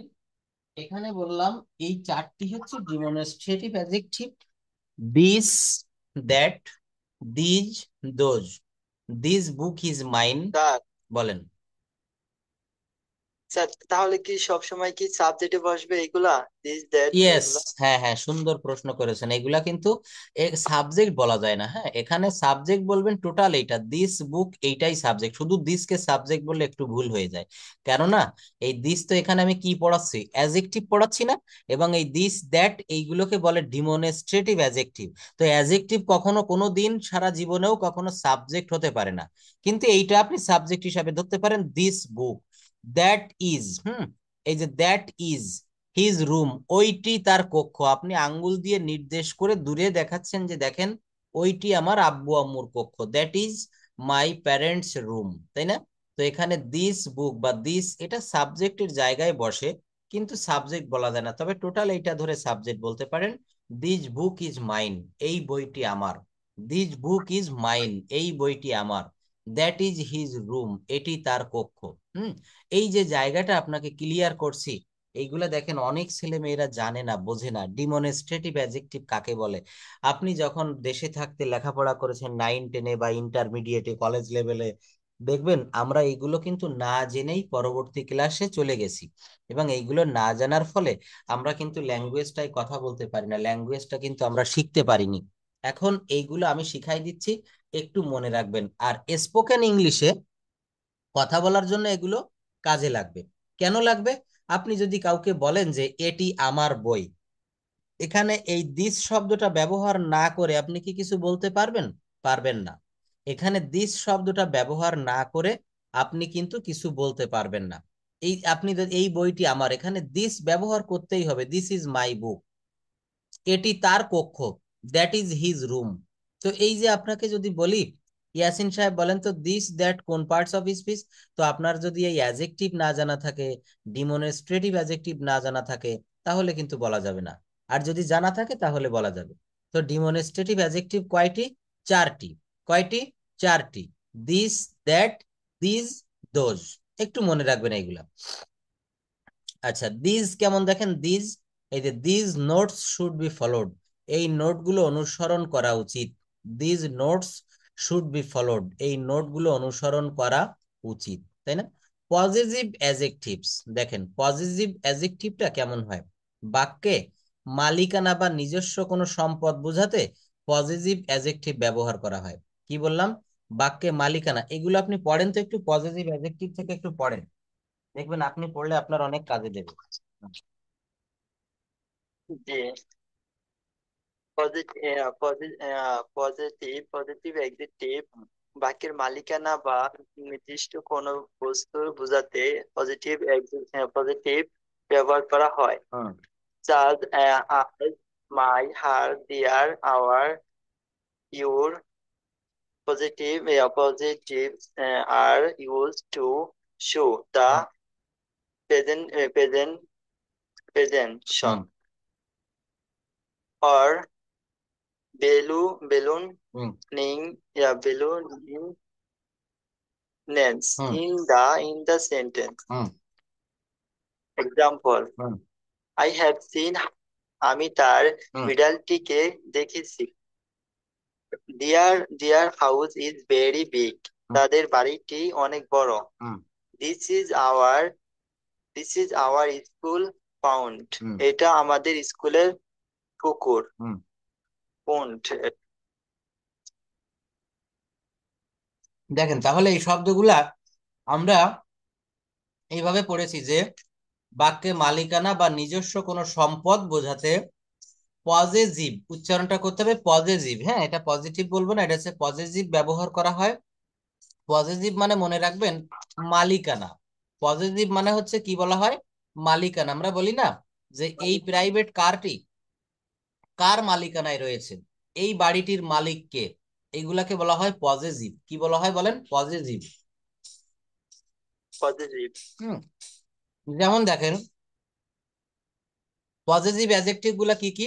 এখানে বললাম এই 4টি হচ্ছে demonstrative adjective: this, that, these, those. This book is mine. Sir, বলেন। স্যার তাহলে কি সব সময় কি সাবজেক্টে বসবে এগুলা, দিস দ্যাট ইয়েস, এগুলা? হ্যাঁ হ্যাঁ, সুন্দর প্রশ্ন করেছেন। এগুলা কিন্তু সাবজেক্ট বলা যায় না। হ্যাঁ, এখানে সাবজেক্ট বলবেন টোটাল এইটা, দিস বুক, এইটাই সাবজেক্ট। শুধু দিসকে সাবজেক্ট বললে একটু ভুল হয়ে যায়। কেননা এই দিস তো এখানে আমি কি পড়াচ্ছি? অ্যাজেক্টিভ পড়াচ্ছি না? এবং এই দিস, দ্যাট, এইগুলোকে বলে ডিমনস্ট্রেটিভ অ্যাজেক্টিভ। তো অ্যাজেক্টিভ কখনো কোনো দিন সারা জীবনেও কখনো সাবজেক্ট হতে পারে না। কিন্তু এইটা আপনি সাবজেক্ট হিসাবে ধরতে পারেন, দিস বুক, দ্যাট ইজ, এই যে দ্যাট ইজ হিজ রুম, ওইটি তার কক্ষ। আপনি আঙ্গুল দিয়ে নির্দেশ করে দূরে দেখাচ্ছেন যে দেখেন ওইটি আমার আব্বু আম্মুর কক্ষ, that is my parents room, তাই না? তো এখানে দিস বুক বা দিস, এটা সাবজেক্টের জায়গায় বসে, কিন্তু সাবজেক্ট বলা যায় না, তবে টোটাল এইটা ধরে সাবজেক্ট বলতে পারেন। দিস বুক ইজ মাইন, এই বইটি আমার। দিস বুক ইজ মাইন, এই বইটি আমার। দ্যাট ইজ হিজ রুম, এটি তার কক্ষ। হুম এই যে জায়গাটা আপনাকে ক্লিয়ার করছি, এইগুলা দেখেন অনেক ছেলে মেয়েরা জানে না, বোঝে না ডিমনস্ট্রেটিভ অ্যাডজেক্টিভ কাকে বলে। আপনি যখন দেশে থাকতে লেখাপড়া করেছেন 9-10-এ বা ইন্টারমিডিয়েটে, কলেজ লেভেলে, দেখবেন আমরা এইগুলো কিন্তু না জেনেই পরবর্তী ক্লাসে চলে গেছি, এবং এইগুলো না জানার ফলে আমরা কিন্তু ল্যাঙ্গুয়েজটাই কথা বলতে পারি না, ল্যাঙ্গুয়েজটা কিন্তু আমরা শিখতে পারিনি। এখন এইগুলো আমি শিখাই দিচ্ছি, একটু মনে রাখবেন। আর স্পোকেন ইংলিশে কথা বলার জন্য এগুলো কাজে লাগবে। কেন লাগবে? আপনি যদি কাউকে বলেন যে এটি আমার বই, এখানে এই দিস শব্দটা ব্যবহার না করে আপনি কি কিছু বলতে পারবেন? পারবেন না। এখানে দিস শব্দটা ব্যবহার না করে আপনি কিন্তু কিছু বলতে পারবেন না। এই আপনি এই বইটি আমার, এখানে দিস ব্যবহার করতেই হবে, দিস ইজ মাই বুক। এটি তার কক্ষ, দ্যাট ইজ হিজ রুম। তো এই যে আপনাকে যদি বলি, ইয়াসিন সাহেব বলেন তো দিস দ্যাট কোন পার্টস অফ স্পিচ, তো আপনার যদি এই অ্যাজেক্টিভ না জানা থাকে, ডিমনস্ট্রেটিভ অ্যাজেক্টিভ না জানা থাকে, তাহলে কিন্তু বলা যাবে না। আর যদি জানা থাকে তাহলে বলা যাবে। তো ডিমনস্ট্রেটিভ অ্যাজেক্টিভ কয়টি? চারটি। কয়টি? চারটি। This, that, this, those. একটু মনে রাখবেন এইগুলা। আচ্ছা, দিজ কেমন দেখেন, দিজ, এই যে these notes should be followed, এই নোটগুলো অনুসরণ করা উচিত। These notes should be followed, এই নোটগুলো অনুসরণ করা উচিত, তাই না? পজিটিভ অ্যাজেক্টিভস দেখেন, পজিটিভ অ্যাজেক্টিভটা কেমন হয়? বাক্যে মালিকানা বা নিজস্ব কোনো সম্পদ বোঝাতে পজিটিভ অ্যাজেক্টিভ ব্যবহার করা হয়। কি বললাম? বাক্যে মালিকানা, এগুলো আপনি পড়েন তো একটু, পজিটিভ অ্যাজেক্টিভ থেকে একটু পড়েন, দেখবেন আপনি পড়লে আপনার অনেক কাজে দেবে। জি। পজিটিভ এক্সিটিভ বাক্যের মালিকানা বা নির্দিষ্ট কোনো বস্তু বোঝাতে পজিটিভ পজিটিভ ব্যবহার করা হয়। Charge, as, my, her, their, our, your. Positives are used to show the presentation or ballooning, ballooningness in the sentence. Example: I have seen, আমি তার বিড়ালটিকে দেখেছি। Their house is very big. তাদের বাড়িটি অনেক বড়। This is our This is our school pond. এটা আমাদের স্কুলের পুকুর। পন্ড। দেখেন তাহলে এই শব্দগুলা আমরা এইভাবে পড়েছি যে বাক্যে মালিকানা বা নিজস্ব কোনো সম্পদ বোঝাতে পজেসিভ, উচ্চারণটা করতে হবে পজেসিভ, হ্যাঁ এটা পজিটিভ বলবো না, এটা হচ্ছে পজেসিভ ব্যবহার করা হয়। পজেসিভ মানে মনে রাখবেন মালিকানা। পজেসিভ মানে হচ্ছে কি বলা হয়? মালিকানা। আমরা বলি না যে এই প্রাইভেট কারটি কার মালিকানায় রয়েছে, এই বাড়িটির মালিক কে, এইগুলাকে বলা হয় পজেসিভ। কি বলা হয় বলেন? পজেসিভ। পজিটিভ। হুম যেমন দেখেন পজেসিভ অ্যাডজেক্টিভ গুলা কি কি?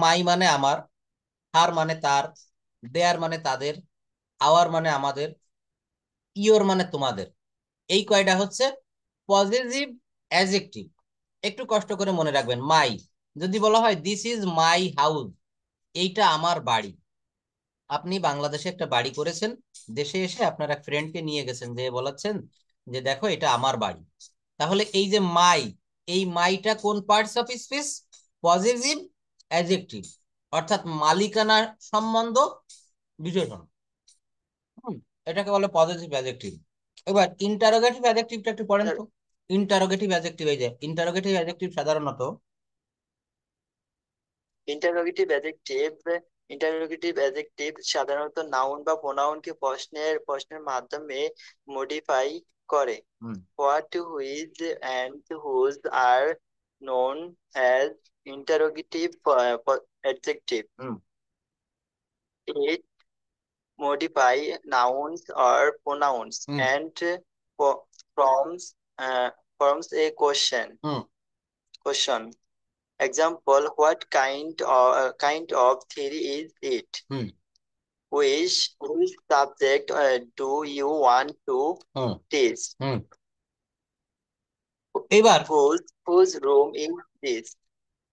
মাই মানে আমার, হার মানে তার, দেয়ার মানে তাদের, আওয়ার মানে আমাদের, ইয়োর মানে তোমাদের। এই কয়টা হচ্ছে পজেসিভ অ্যাডজেক্টিভ। একটু কষ্ট করে মনে রাখবেন। মাই, যদি বলা হয় দিস ইজ মাই হাউস, এইটা আমার বাড়ি। আপনি বাংলাদেশে একটা বাড়ি করেছেন, দেশে এসে আপনার এক ফ্রেন্ডকে নিয়ে গেছেন, যে বলাচ্ছেন যে দেখো এটা আমার বাড়ি। তাহলে এই যে মাই, এই মাইটা কোন parts of speech? Positive adjective, অর্থাৎ মালিকানা সম্বন্ধ বিশেষণ। হুম, এটাকে বলে পজিটিভ অ্যাডজেক্টিভ। এবার ইন্টারোগেটিভ অ্যাডজেক্টিভটা একটু পড়েন তো। ইন্টারোগেটিভ অ্যাডজেক্টিভ, এই যে ইন্টারোগেটিভ অ্যাডজেক্টিভ সাধারণত ইন্টারোগেটিভ অ্যাডজেক্টিভ ইন্টারোগেটিভ অ্যাডজেক্টিভ সাধারণত নাউন বা প্রোনাউনকে প্রশ্নের মাধ্যমে মডিফাই করে। What, which and whose are known as interrogative adjective. It modify nouns or pronouns and forms forms a question. Example: what kind of theory is it? Which subject do you want to teach? এবার Whose room is this?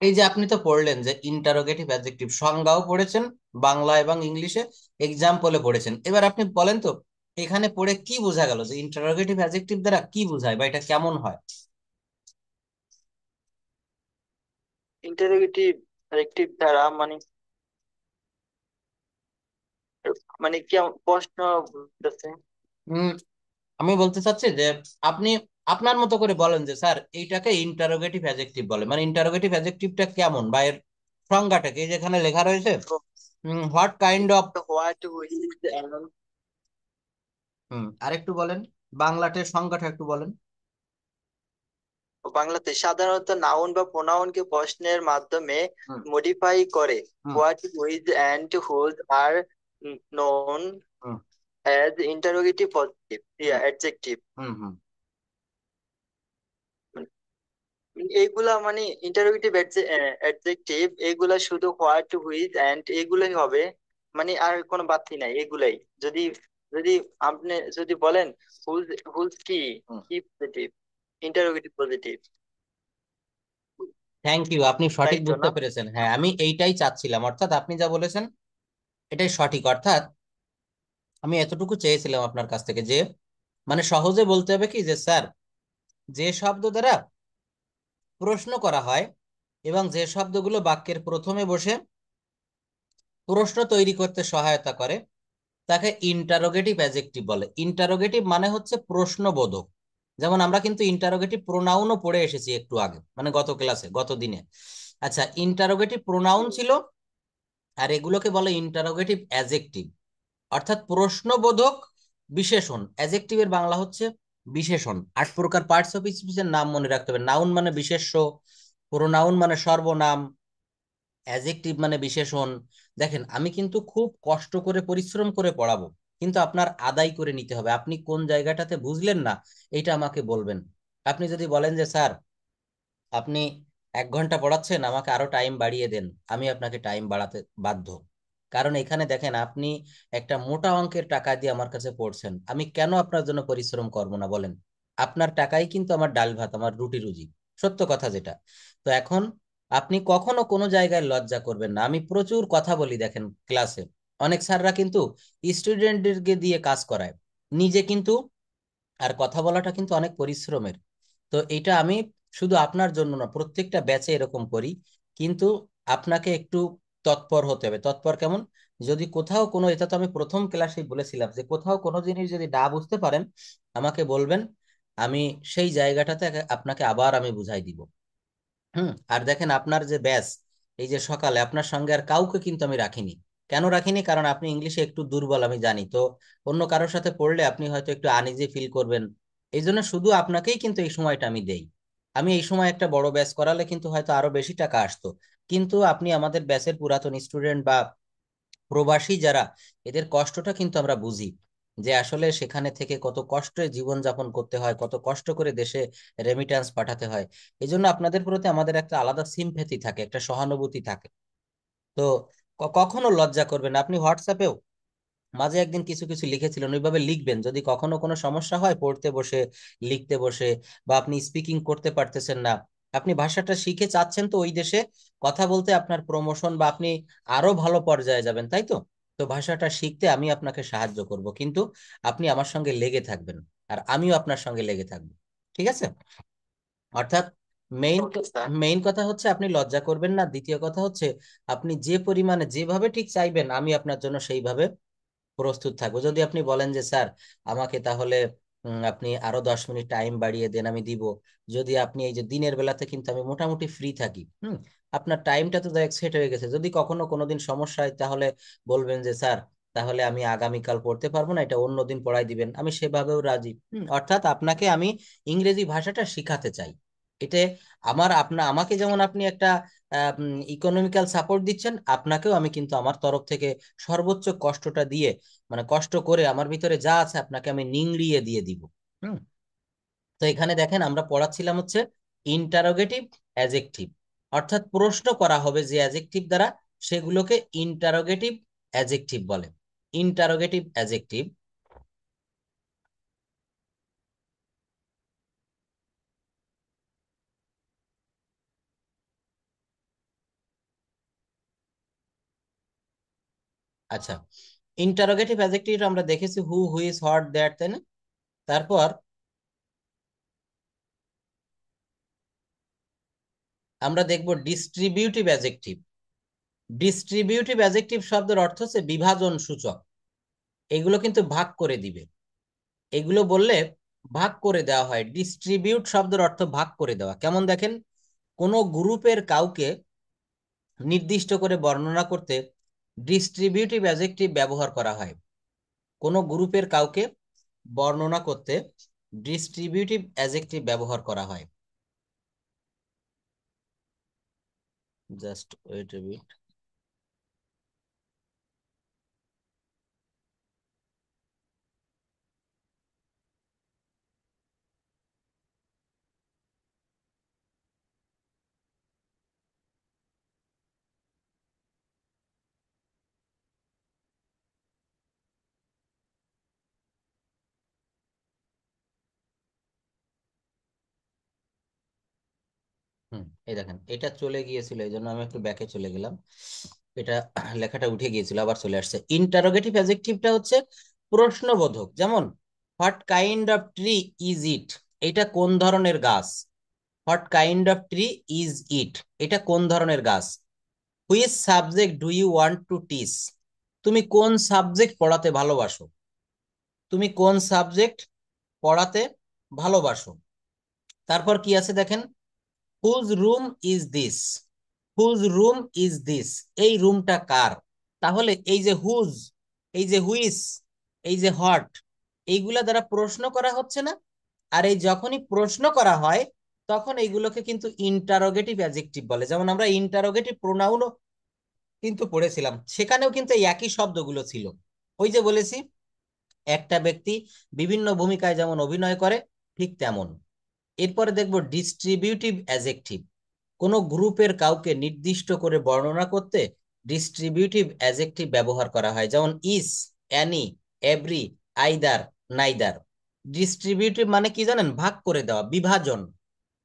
এই যে আপনি তো পড়লেন যে ইন্টারোগেটিভ অ্যাডজেক্টিভ, সংজ্ঞাও পড়েছেন বাংলা এবং ইংলিশে, এক্সাম্পলে পড়েছেন। এবার আপনি বলেন তো এখানে পড়ে কি বোঝা গেল, যে ইন্টারোগেটিভ অ্যাডজেক্টিভ দ্বারা কি বোঝায় বা এটা কেমন হয়? ইন্টারোগেটিভ অ্যাডজেক্টিভ দ্বারা মানে মানে কি প্রশ্ন বুঝতেছে। আমি বলতে চাচ্ছি যে আপনি আপনার মতো করে বলেন যে স্যার এইটাকে ইন্টারোগেটিভ অ্যাডজেক্টিভ বলে, মানে ইন্টারোগেটিভ অ্যাডজেক্টিভটা কেমন বা এর সংজ্ঞাটা কি, যেখানে লেখা রয়েছে what kind of. What, which and আরেকটু বলেন, বাংলাতে সংজ্ঞাটা একটু বলেন। বাংলাতে সাধারণত নাউন বা প্রোনাউনকে প্রশ্নের মাধ্যমে মডিফাই করে। What, which and whose are known as interrogative adjective. এইগুলা মানে ইন্টারোগেটিভ অ্যাডজেক্টিভ, এগুলা শুধু হোয়াট, হুইজ এন্ড এগুলাই হবে, মানে আর কোনো বাড়তি নাই এগুলাই। যদি যদি আপনি যদি বলেন হুজ, হুজ কি কি positive, interrogative positive, thank you, আপনি তাই সঠিক তো বুঝতে না? পেরেছেন। হ্যাঁ, আমি এইটাই চাচ্ছিলাম, অর্থাৎ আপনি যা বলেছেন এটাই সঠিক। অর্থাৎ আমি এতটুকু চেয়েছিলাম আপনার কাছ থেকে যে মানে সহজে বলতে হবে কি যে স্যার যে শব্দ দ্বারা প্রশ্ন করা হয় এবং যে শব্দগুলো বাক্যের প্রথমে বসে প্রশ্ন তৈরি করতে সহায়তা করে তাকে ইন্টারোগেটিভ অ্যাডজেক্টিভ বলে। ইন্টারোগেটিভ মানে হচ্ছে প্রশ্নবোধক। যেমন আমরা কিন্তু ইন্টারোগেটিভ প্রোনাউনও পড়ে এসেছি একটু আগে, মানে গত ক্লাসে, গত দিনে। আচ্ছা, ইন্টারোগেটিভ প্রোনাউন ছিল, আর এগুলোকে বলে ইন্টারোগেটিভ অ্যাডজেক্টিভ, অর্থাৎ প্রশ্নবোধক বিশেষণ। অ্যাডজেক্টিভের বাংলা হচ্ছে বিশেষণ। 8 প্রকার পার্টস অফ স্পিচের নাম মনে রাখতে হবে। নাউন মানে বিশেষ্য, প্রোনাউন মানে সর্বনাম, অ্যাডজেক্টিভ মানে বিশেষণ। দেখেন আমি কিন্তু খুব কষ্ট করে পরিশ্রম করে পড়াবো, কিন্তু আপনার আদায় করে নিতে হবে। আপনি কোন জায়গাটাতে বুঝলেন না এটা আমাকে বলবেন। আপনি যদি বলেন যে স্যার আপনি 1 ঘন্টা পড়াচ্ছেন, আমাকে আরো টাইম বাড়িয়ে দেন, আমি আপনাকে টাইম বাড়াতে বাধ্য। কারণ এখানে দেখেন আপনি একটা মোটা অঙ্কের টাকা দিয়ে আমার কাছে পড়ছেন, আমি কেন আপনার জন্য পরিশ্রম করবো না বলেন? আপনার টাকাই কিন্তু আমার ডাল ভাত, আমার রুটি রুজি, সত্য কথা যেটা। তো এখন আপনি কখনো কোনো জায়গায় লজ্জা করবেন না। আমি প্রচুর কথা বলি দেখেন ক্লাসে, অনেক স্যাররা কিন্তু স্টুডেন্টদেরকে দিয়ে কাজ করায়, নিজে কিন্তু, আর কথা বলাটা কিন্তু অনেক পরিশ্রমের। তো এটা আমি শুধু আপনার জন্য না, প্রত্যেকটা ব্যাচে এরকম করি। কিন্তু আপনাকে একটু তৎপর হতে হবে। তৎপর কেমন? যদি কোথাও কোনো, এটা তো আমি প্রথম ক্লাসেই বলেছিলাম যে কোথাও কোনো জিনিস যদি না বুঝতে পারেন আমাকে বলবেন, আমি সেই জায়গাটাতে আপনাকে আবার আমি বুঝাই দিব। আর দেখেন আপনার যে ব্যাচ, এই যে সকালে আপনার সঙ্গে আর কাউকে কিন্তু আমি রাখিনি। কেন রাখিনি? কারণ আপনি ইংলিশে একটু দুর্বল আমি জানি। তো অন্য কারোর সাথে পড়লে আপনি হয়তো একটু আনইজি ফিল করবেন। এই জন্য শুধু আপনাকেই কিন্তু এই সময়টা আমি দেই। আমি এই সময় একটা বড় ব্যাচ করালে কিন্তু হয়তো আরো বেশি টাকা আসতো, কিন্তু আপনি আমাদের ব্যাচের পুরাতন স্টুডেন্ট বা প্রবাসী যারা, এদের কষ্টটা কিন্তু আমরা বুঝি, যে আসলে সেখানে থেকে কত কষ্টে জীবন যাপন করতে হয়, কত কষ্ট করে দেশে রেমিটেন্স পাঠাতে হয়। এই জন্য আপনাদের প্রতি আমাদের একটা আলাদা সিম্প্যাথি থাকে, একটা সহানুভূতি থাকে। তো কখনো লজ্জা করবেন না। আপনি হোয়াটসঅ্যাপেও মাঝে একদিন কিছু কিছু লিখেছিলেন, ওইভাবে লিখবেন। যদি কখনো কোনো সমস্যা হয় পড়তে বসে, লিখতে বসে, বা আপনি স্পিকিং করতে পারতেছেন না, আপনি ভাষাটা শিখে চাচ্ছেন তো ওই দেশে কথা বলতে আপনার প্রমোশন বা আপনি আরো ভালো পর্যায়ে যাবেন, তাই তো? তো ভাষাটা শিখতে আমি আপনাকে সাহায্য করব, কিন্তু আপনি আমার সঙ্গে লেগে থাকবেন আর আমিও আপনার সঙ্গে লেগে থাকবো। ঠিক আছে? অর্থাৎ মেইন ওকে স্যার। মেইন কথা হচ্ছে আপনি লজ্জা করবেন না। দ্বিতীয় কথা হচ্ছে আপনি যে পরিমাণে যেভাবে ঠিক চাইবেন আমি আপনার জন্য সেইভাবে প্রস্তুত থাকবো। যদি আপনি বলেন যে স্যার আমাকে তাহলে আপনি আরো 10 মিনিট টাইম বাড়িয়ে দেন, আমি দিব। যদি আপনি এই যে দিনের বেলাতে কিন্তু আমি মোটামুটি ফ্রি থাকি, আপনার টাইমটা তো দেখ সেট হয়ে গেছে, যদি কখনো কোনোদিন সমস্যা হয় তাহলে বলবেন যে স্যার তাহলে আমি আগামীকাল পড়তে পারবো না, এটা অন্য দিন পড়াই দিবেন, আমি সেভাবেও রাজি। অর্থাৎ আপনাকে আমি ইংরেজি ভাষাটা শিখাতে চাই। এতে আমাকে যেমন আপনি একটা ইকোনমিক্যাল সাপোর্ট দিচ্ছেন, আপনাকেও আমি কিন্তু আমার তরফ থেকে সর্বোচ্চ কষ্টটা দিয়ে, মানে কষ্ট করে আমার ভিতরে যা আছে আপনাকে আমি নিংড়িয়ে দিয়ে দিব। হুম। তো এখানে দেখেন আমরা পড়াচ্ছিলাম হচ্ছে ইন্টারোগেটিভ অ্যাজেক্টিভ, অর্থাৎ প্রশ্ন করা হবে যে অ্যাজেক্টিভ দ্বারা, সেগুলোকে ইন্টারোগেটিভ অ্যাজেক্টিভ বলে। Interrogative adjective. আচ্ছা, ইন্টারোগেটিভ অ্যাজেক্টিভ আমরা দেখেছি হু, হুইজ, হোয়াট, দ্যাট, তাই না? তারপর আমরা দেখব ডিস্ট্রিবিউটিভ অ্যাজেক্টিভ। ডিস্ট্রিবিউটিভ অ্যাজেক্টিভ শব্দের অর্থ হচ্ছে বিভাজন সূচক। এগুলো কিন্তু ভাগ করে দিবে, এগুলো বললে ভাগ করে দেওয়া হয়। ডিস্ট্রিবিউট শব্দের অর্থ ভাগ করে দেওয়া। কেমন দেখেন, কোন গ্রুপের কাউকে নির্দিষ্ট করে বর্ণনা করতে ডিস্ট্রিবিউটিভ অ্যাডজেক্টিভ ব্যবহার করা হয়। কোন গ্রুপের কাউকে বর্ণনা করতে ডিস্ট্রিবিউটিভ অ্যাডজেক্টিভ ব্যবহার করা হয়। Just wait a bit. এই দেখেন এটা চলে গিয়েছিল, এই জন্য আমি একটু ব্যাকে চলে গেলাম। এটা লেখাটা উঠে গিয়েছিল, আবার চলে আসছে। ইন্টারোগেটিভ অ্যাডজেক্টিভটা হচ্ছে প্রশ্নবোধক। যেমন what kind of tree is it, এটা কোন ধরনের গাছ। What kind of tree is it, এটা কোন ধরনের গাছ। Which subject do you want to teach, তুমি কোন সাবজেক্ট পড়াতে ভালোবাসো। তুমি কোন সাবজেক্ট পড়াতে ভালোবাসো। তারপর কি আছে দেখেন, whose room is this, whose room is this, এই রুমটা কার। তাহলে এই যে হুজ, এই যে হুইস, এই যে হট, এইগুলা দ্বারা প্রশ্ন করা হচ্ছে না। আর এই যখনই প্রশ্ন করা হয় তখন এইগুলোকে কিন্তু ইন্টারোগেটিভ অ্যাডজেক্টিভ বলে। যেমন আমরা ইন্টারোগেটিভ প্রোনাউনও কিন্তু পড়েছিলাম, সেখানেও কিন্তু এই একই শব্দগুলো ছিল। ওই যে বলেছি একটা ব্যক্তি বিভিন্ন ভূমিকায় যেমন অভিনয় করে, ঠিক তেমন। এরপরে দেখব ডিস্ট্রিবিউটিভ অ্যাডজেক্টিভ। কোন গ্রুপের কাউকে নির্দিষ্ট করে বর্ণনা করতে ডিস্ট্রিবিউটিভ অ্যাডজেক্টিভ ব্যবহার করা হয়। যেমন each, any, every, either, neither. Distributive মানে কি জানেন, ভাগ করে দেওয়া, বিভাজন।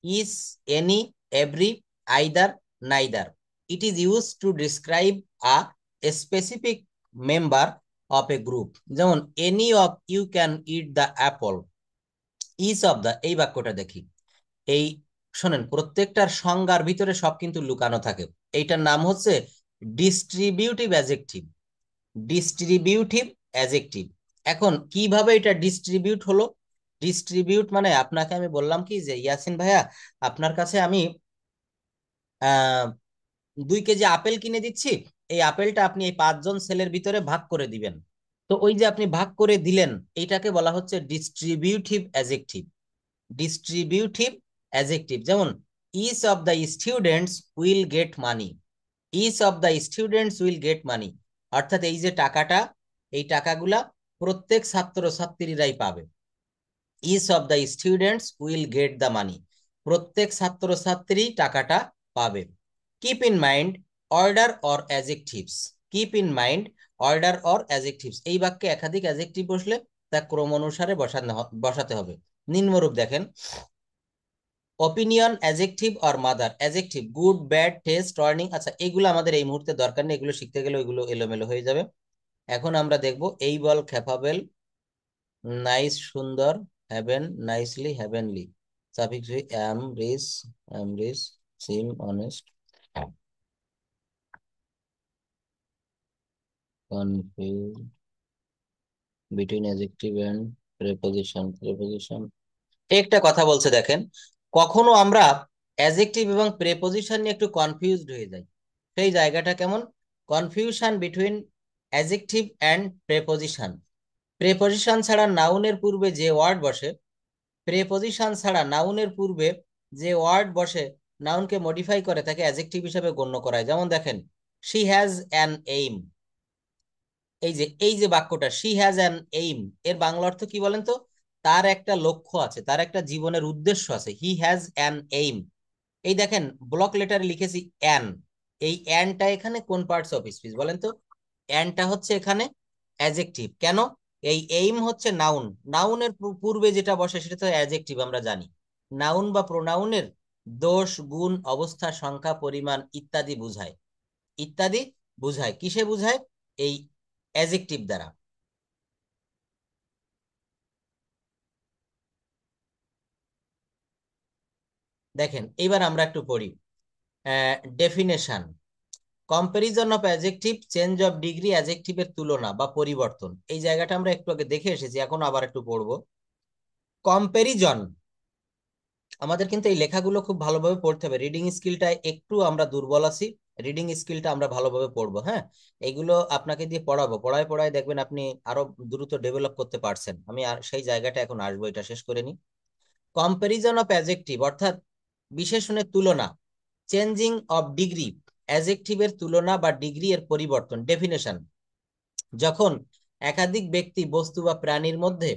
Each, any, every, either, neither. It is use to describe a specific member of a group. যেমন any of you can eat the apple. Each of the, এই বাক্যটা দেখি, এই শোনেন প্রত্যেকটার সংজ্ঞার ভিতরে সব কিন্তু লুকানো থাকে। এইটার নাম হচ্ছে ডিস্ট্রিবিউটিভ অ্যাডজেক্টিভ। Distributive adjective. এখন কিভাবে এটা ডিস্ট্রিবিউট হলো। ডিস্ট্রিবিউট মানে আপনাকে আমি বললাম কি যে ইয়াসিন ভাইয়া, আপনার কাছে আমি 2 কেজি আপেল কিনে দিচ্ছি, এই আপেলটা আপনি এই 5জন ছেলের ভিতরে ভাগ করে দিবেন। তো ওই যে আপনি ভাগ করে দিলেন, এইটাকে বলা হচ্ছে ডিস্ট্রিবিউটিভ অ্যাডজেক্টিভ। Distributive adjective. যেমন each of the students will get money, each of the students will get money, অর্থাৎ এই যে টাকাটা, এই টাকাগুলা প্রত্যেক ছাত্র ছাত্রীরাই পাবে। Each of the students will get the money, প্রত্যেক ছাত্র ছাত্রী টাকাটা পাবে। Keep in mind order of adjectives, keep in mind order of adjectives, এই বাক্যে একাধিক অ্যাজেক্টিভ বসলে তা ক্রম অনুসারে বসাতে হবে। নিম্নরূপ দেখেন, opinion, adjective or mother. Adjective good, bad, test, turning. আচ্ছা এগুলো আমাদের এই মুহূর্তে দরকার নেই, এগুলো শিখতে গেলে ওইগুলো এলোমেলো হয়ে যাবে। এখন আমরা দেখব এই বল, ক্যাপাবেল, নাইস সুন্দর, হ্যাভেন নাইসলি, হ্যাভেনলি। সাফিক্স এম rich, seem honest, confuse between adjective and preposition preposition একটা কথা বলছে দেখেন, কখনো আমরা অ্যাডজেক্টিভ এবং প্রেপোজিশন নিয়ে একটু কনফিউজড হয়ে যাই। সেই জায়গাটা কেমন? Confusion between adjective and preposition. Preposition ছাড়া নাউনের পূর্বে যে ওয়ার্ড বসে, প্রেপোজিশন ছাড়া নাউনের পূর্বে যে ওয়ার্ড বসে নাউনকে মডিফাই করে তাকে অ্যাডজেক্টিভ হিসেবে গণ্য করা হয়। যেমন দেখেন, শি হ্যাজ অ্যান এইম। এই যে বাক্যটা শি হ্যাজ অ্যান এইম, এর বাংলা অর্থ কি বলেন তো? তার একটা লক্ষ্য আছে, তার একটা জীবনের উদ্দেশ্য আছে। He has an aim. এই দেখেন, ব্লক লেটারে লিখেছি অ্যান। এই অ্যানটা এখানে কোন পার্টস অফ স্পিচ বলেন তো? অ্যানটা হচ্ছে এখানে অ্যাডজেক্টিভ। কেন? এই এইম হচ্ছে নাউন, নাউনের পূর্বে যেটা বসে সেটা তো অ্যাডজেক্টিভ আমরা জানি। নাউন বা প্রোনাউনের দোষ, গুণ, অবস্থা, সংখ্যা, পরিমাণ ইত্যাদি বুঝায়। ইত্যাদি বুঝায় কিসে বুঝায়? এই অ্যাডজেক্টিভ দ্বারা। দেখেন এইবার আমরা একটু পড়ি definition. Comparison of adjective, change of degree, অ্যাডজেক্টিভের তুলনা বা পরিবর্তন। এই জায়গাটা আমরা একটু আগে দেখে এসেছি, এখন আবার একটু পড়বো। কম্পারিজন, আমাদের কিন্তু এই লেখাগুলো খুব ভালোভাবে পড়তে হবে। রিডিং স্কিলটা একটু আমরা দুর্বল আছি, রিডিং স্কিলটা আমরা ভালোভাবে পড়বো। হ্যাঁ, এইগুলো আপনাকে দিয়ে পড়াবো, পড়ায় পড়ায় দেখবেন আপনি আরো দ্রুত ডেভেলপ করতে পারছেন। আমি আর সেই জায়গাটা এখন আসবো, এটা শেষ করে নি। কম্পারিজন অফ অ্যাডজেক্টিভ অর্থাৎ বিশেষণের তুলনা, চেঞ্জিং অফ ডিগ্রি, অ্যাডজেক্টিভের তুলনা বা ডিগ্রি এর পরিবর্তন। ডেফিনেশন, যখন একাধিক ব্যক্তি, বস্তু বা প্রাণীর মধ্যে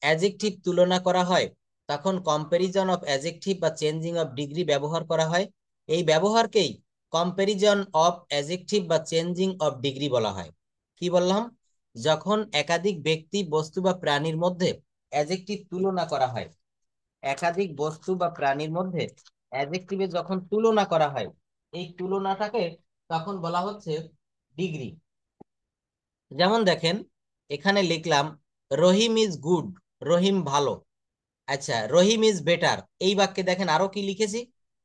অ্যাডজেক্টিভ তুলনা করা হয় তখন কম্পারিজন অফ অ্যাডজেক্টিভ বা চেঞ্জিং অফ ডিগ্রি ব্যবহার করা হয়। এই ব্যবহারকেই কম্পারিজন অফ অ্যাডজেক্টিভ বা চেঞ্জিং অফ ডিগ্রি বলা হয়। কি বললাম? যখন একাধিক ব্যক্তি, বস্তু বা প্রাণীর মধ্যে অ্যাডজেক্টিভ তুলনা করা হয়, একাধিক বস্তু বা প্রাণীর মধ্যে অ্যাডজেক্টিভে যখন তুলনা করা হয়, এই তুলনাটাকে তখন বলা হচ্ছে ডিগ্রি। যেমন দেখেন, এখানে লিখলাম রহিম ইজ গুড, রহিম ভালো। আচ্ছা, রহিম ইজ বেটার, এই বাক্যে দেখেন আরো কি লিখেছি।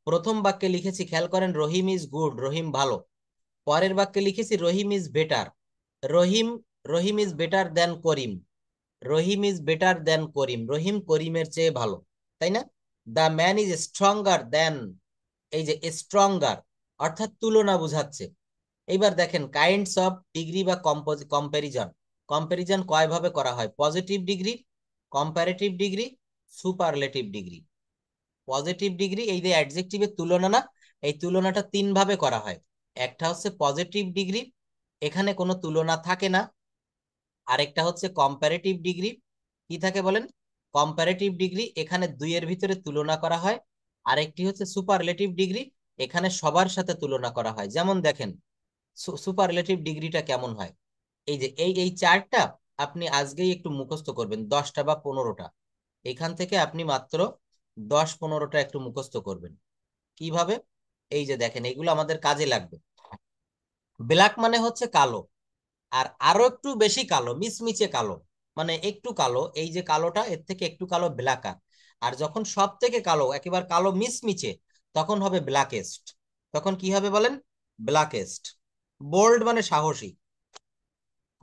প্রথম বাক্যে লিখেছি, খেয়াল করেন, রহিম ইজ গুড, রহিম ভালো। পরের বাক্যে লিখেছি Rahim is better, Rahim Rahim is better than Karim, Rahim is better than Karim, Rahim করিমের চেয়ে ভালো। তাই না? The man is stronger than, এই যে স্ট্রঙ্গার অর্থাৎ তুলনা বুঝাচ্ছে। এইবার দেখেন কাইন্ডস অফ ডিগ্রি বা কম্পারিজন। কম্পারিজন কয় ভাবে করা হয়? Positive degree, comparative degree, superlative degree. Positive degree, এই যে অ্যাডজেক্টিভের তুলনা না, এই তুলনাটা তিন ভাবে করা হয়। একটা হচ্ছে পজিটিভ ডিগ্রি, এখানে কোনো তুলনা থাকে না। আরেকটা হচ্ছে কম্পারেটিভ ডিগ্রি, কি থাকে বলেন? কম্পারেটিভ ডিগ্রি, এখানে দুইয়ের ভিতরে তুলনা করা হয়। আরেকটি হচ্ছে সুপারলেটিভ ডিগ্রি, এখানে সবার সাথে তুলনা করা হয়। যেমন দেখেন সুপারলেটিভ ডিগ্রিটা কেমন হয়। এই যে এই চারটা আপনি আজকেই একটু মুখস্থ করবেন, 10টা বা 15টা। এখান থেকে আপনি মাত্র 10-15টা একটু মুখস্থ করবেন। কিভাবে? এই যে দেখেন, এগুলো আমাদের কাজে লাগবে। ব্ল্যাক মানে হচ্ছে কালো, আর আরো একটু বেশি কালো, মিচমিচে কালো, মানে একটু কালো, এই যে কালোটা এর থেকে একটু কালো ব্ল্যাকার। আর যখন সব থেকে কালো, একেবারে কালো মিচমিচে, তখন হবে ব্ল্যাকেস্ট। তখন কি হবে বলেন? ব্ল্যাকেস্ট। বোল্ড মানে সাহসী,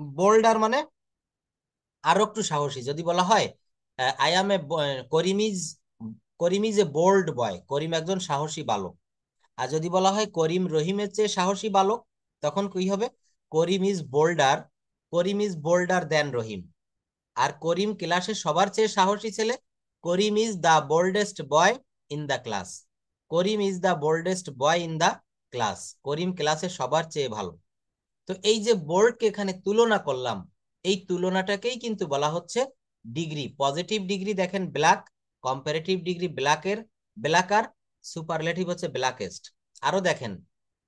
বোল্ডার মানে আরো একটু সাহসী। যদি বলা হয় I am a, Karim is, Karim is a bold boy, Karim একজন সাহসী বালক। আর যদি বলা হয় করিম রহিমের চেয়ে সাহসী বালক, তখন কি হবে? Karim is bolder, Karim is bolder than Rahim. আর করিম ক্লাসে সবার চেয়ে সাহসী ছেলে, Karim is the boldest boy in the class, Karim is the boldest boy in the class, Karim ক্লাসে সবার চেয়ে ভালো। তো এই যে বোল্ডকে এখানে তুলনা করলাম, এই তুলনাটাকেই কিন্তু বলা হচ্ছে ডিগ্রি। পজিটিভ ডিগ্রি দেখেন ব্ল্যাক, কম্পারেটিভ ডিগ্রি ব্ল্যাকের ব্ল্যাকার, সুপারলেটিভ হচ্ছে ব্ল্যাকেস্ট। আরো দেখেন,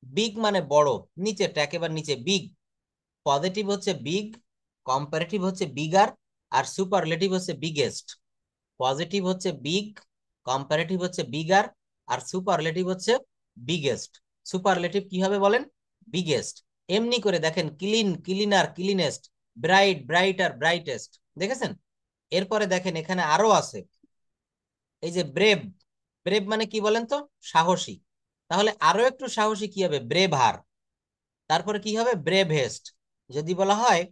বিগ মানে বড়, নিচেরটা একেবারে নিচে বিগ, পজিটিভ হচ্ছে বিগ, কম্পারেটিভ হচ্ছে বিগার, আর সুপারলেটিভ হচ্ছে বিগেস্ট। পজিটিভ হচ্ছে বিগ, কম্পারেটিভ হচ্ছে বিগার, আর সুপারলেটিভ হচ্ছে বিগেস্ট। সুপারলেটিভ কি হবে বলেন? বিগেস্ট। এমনি করে দেখেন, clean cleaner cleanest, bright brighter brightest. দেখেছেন? এরপরে দেখেন এখানে আরো আছে, এই যে ব্রেভ, ব্রেভ মানে কি বলেন তো? সাহসী। তাহলে আরো একটু সাহসী কি হবে? ব্রেভার। তারপরে কি হবে? ব্রেভেস্ট। যদি বলা হয়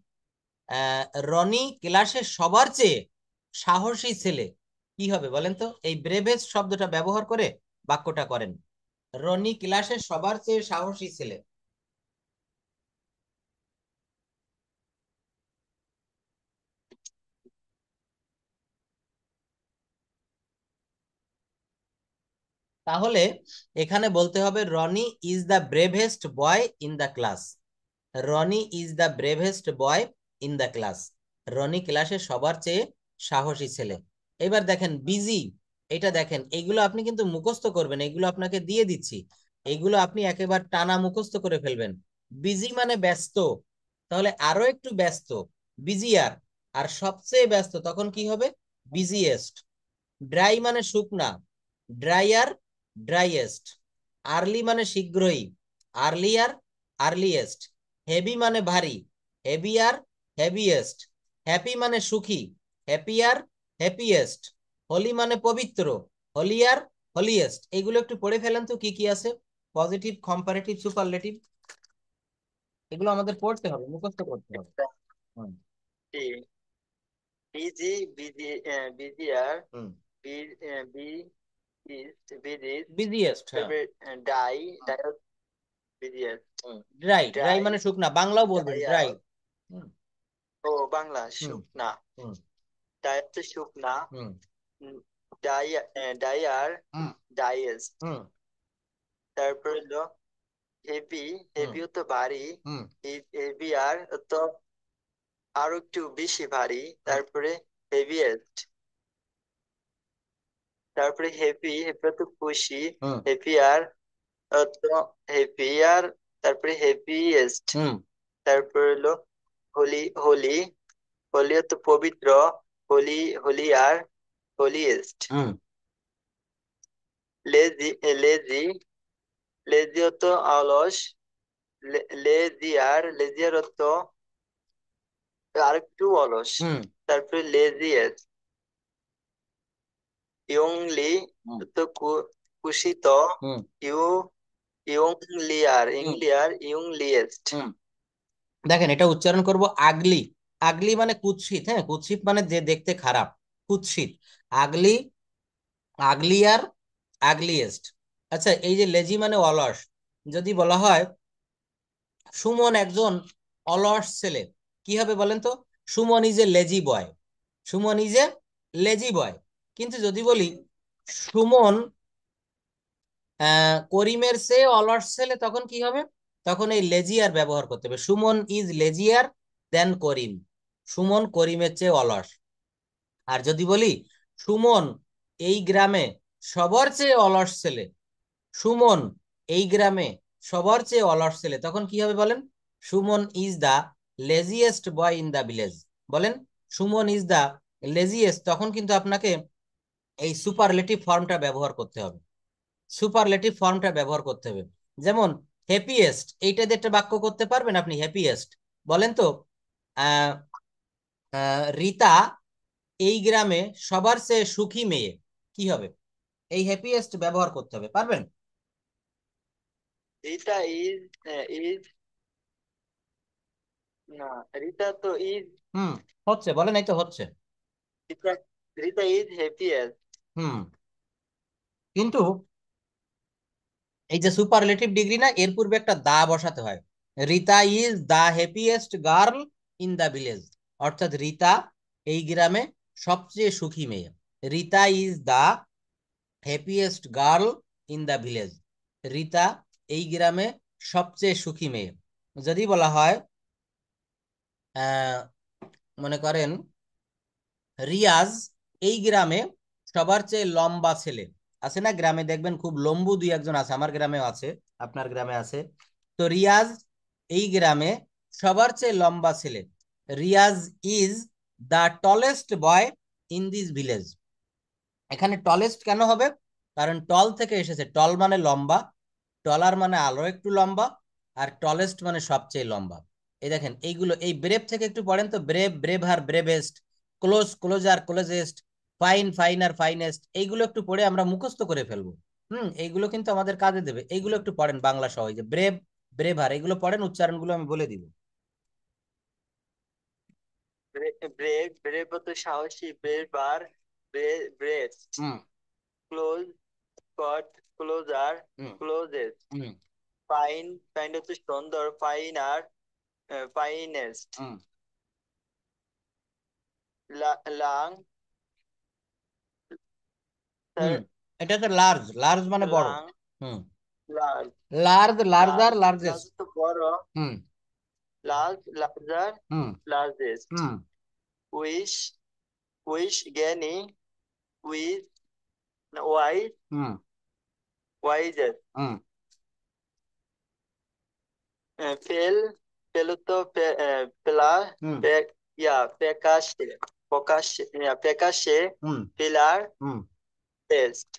রনি ক্লাসে সবার চেয়ে সাহসী ছেলে কি হবে বলেন তো? এই ব্রেভেস্ট শব্দটা ব্যবহার করে বাক্যটা করেন। রনি ক্লাসে সবার চেয়ে সাহসী ছেলে। তাহলে এখানে বলতে হবে Roni is the bravest boy in the class. Roni is the bravest boy in the class. Roni ক্লাসে সবার চেয়ে সাহসী ছেলে। এবার দেখেন বিজি, এটা দেখেন, এগুলো আপনি কিন্তু মুখস্থ করবেন, এগুলো আপনাকে দিয়ে দিচ্ছি, এগুলো আপনি একেবারে টানা মুখস্থ করে ফেলবেন। বিজি মানে ব্যস্ত, তাহলে আরো একটু ব্যস্ত, বিজিয়ার। আর সবচেয়ে ব্যস্ত তখন কি হবে? বিজিয়েস্ট। ড্রাই মানে শুকনা, ড্রাইয়ার, ড্রাইয়েস্ট। আর্লি মানে শীঘ্রই, আর্লিয়ার, আর্লিয়েস্ট। হেভি মানে ভারী, হেভিয়ার, হেভিয়েস্ট। হ্যাপি মানে সুখী, হ্যাপিয়ার, হ্যাপিয়েস্ট। হোলি মানে পবিত্র, হোলিয়ার, হোলিয়েস্ট। এগুলো একটু পড়ে ফেলেন তো কি কি আছে। পজিটিভ, কম্পারেটিভ, সুপারলেটিভ, এগুলো আমাদের পড়তে হবে, মুখস্থ করতে হবে। হুম। বিজি, বিজিয়ার, হুম। বিজিস্ট, বিজিয়েস্ট, হ্যাঁ। তারপরে die, busiest, dry, dry dry, মানে শুকনা, বাংলাও বলবেন ডাইয়ার। ড্রাই। হুম। ও বাংলা হুম। শুকনা, হুম। ডাই হচ্ছে শুকনা। হুম। ডাই, ডাইয়ার, হুম। ডাইয়েস্ট। হুম। তারপর হলো হেভি, হুম। হেভিও তো ভারী, হুম। হেভিয়ার তো আরো একটু বেশি ভারী। হুম। তারপরে হেভিয়েস্ট, তারপরে হেভি, হেভি তো খুশি, হুম। হেভিয়ার তো হেভিয়ার, তারপরে হেভিয়েস্ট। হুম। তারপর হলো হোলি, হোলি, হোলি তো পবিত্র, হোলি, হোলিয়ার, হোলিয়েস্ট। হুম। লেজি, লেজি, লেজিও তো অলস, লেজিয়ার, লেজিয়ার তো আরেকটু অলস। হুম। তারপরে লেজিয়েস্ট। ইয়ংলি হুম। তো কুশিত, হুম। ইউ, ইয়ংলিয়ার, হুম। ইংলিয়ার, ইয়ংলিয়েস্ট। হুম। দেখেন এটা উচ্চারণ করব আগলি। আগলি মানে কুৎসিত, হ্যাঁ, কুৎসিত মানে যে দেখতে খারাপ, কুৎসিত। আগলি, আগলিয়ার, আগলিয়েস্ট। আচ্ছা, এই যে লেজি মানে অলস, যদি বলা হয় সুমন একজন অলস ছেলে, কি হবে বলেন তো? Suman is a lazy boy, Suman is a lazy boy. কিন্তু যদি বলি সুমন করিমের চেয়ে অলস ছেলে, তখন কি হবে? তখন এই লেজিয়ার ব্যবহার করতে হবে। সুমন ইজ লেজিয়ার দেন করিম, সুমন করিমের চেয়ে অলস। আর যদি বলি সুমন এই গ্রামে সবার চেয়ে অলস ছেলে, সুমন এই গ্রামে সবার চেয়ে অলস ছেলে, তখন কি হবে বলেন? Suman is the laziest boy in the village. বলেন সুমন ইজ দা লেজিয়েস্ট, তখন কিন্তু আপনাকে এই সুপারলেটিভ ফর্মটা ব্যবহার করতে হবে, সুপারলেটিভ ফর্মটা ব্যবহার করতে হবে। যেমন হ্যাপিয়েস্ট, এইটা দিয়ে একটা বাক্য করতে পারবেন আপনি? হ্যাপিয়েস্ট বলেন তো, আহ রীতা এই গ্রামে সবার চেয়ে সুখী মেয়ে, কি হবে? এই হ্যাপিয়েস্ট ব্যবহার করতে হবে, পারবেন? রিতা ইজ, ইজ, না, রিতা তো ইজ, হুম, হচ্ছে, বলেন, এই তো হচ্ছে। Rita, Rita is happiest. Hmm. কিন্তু এই যে সুপারলেটিভ ডিগ্রি না, এর পূর্বে একটা দা বসাতে হয়। Rita is the happiest girl in the village, অর্থাৎ রীতা এই গ্রামে সবচেয়ে সুখী মেয়ে। Rita is the happiest girl in the village, Rita এই গ্রামে সবচেয়ে সুখী মেয়ে। যদি বলা হয় আহ মনে করেন রিয়াজ এই গ্রামে সবার চেয়ে লম্বা ছেলে, আছে না গ্রামে দেখবেন খুব লম্বু দুই একজন আছে, আমার গ্রামেও আছে, আপনার গ্রামে আছে। তো রিয়াজ এই গ্রামে সবার চেয়ে লম্বা ছেলে, Riaz is the tallest boy in this village. এখানে টলেস্ট কেন হবে? কারণ টল থেকে এসেছে, টল মানে লম্বা, টলার মানে আরো একটু লম্বা, আর টলেস্ট মানে সবচেয়ে লম্বা। এই দেখেন এইগুলো, এই ব্রেভ থেকে একটু পড়েন তো, brave, braver, bravest, close, closer, closest, fine, finer, finest, এইগুলো একটু পড়ে আমরা মুখস্থ করে ফেলবো। এইগুলো কিন্তু আমাদের কাজে দেবে, এইগুলো একটু পড়েন বাংলা সহ, এই যে ব্রেভ, ব্রেভার, এগুলো পড়েন, উচ্চারণগুলো আমি বলে দিব। ব্রেভ, ব্রেভ হচ্ছে সাহসী, ব্রেভ আর bravest, close, cot, closer, closest, fine, fine হচ্ছে সুন্দর, ফাইন আর ফাইনেস্ট, লাং, হুম, এটা তো লার্জ, লার্জ মানে বড়। Long, hmm, large, large, larger, large, large largest. তো বড়, hmm, large, larger, hmm, largest, hmm, wish, wish জ্ঞানী, wise wise, hmm, wisest, hmm, fail, fail তো পেলা, হুম, প্যাকাশে, প্রকাশ্যে, প্যাকাশে, হুম, পিলার, হুম। টেস্ট।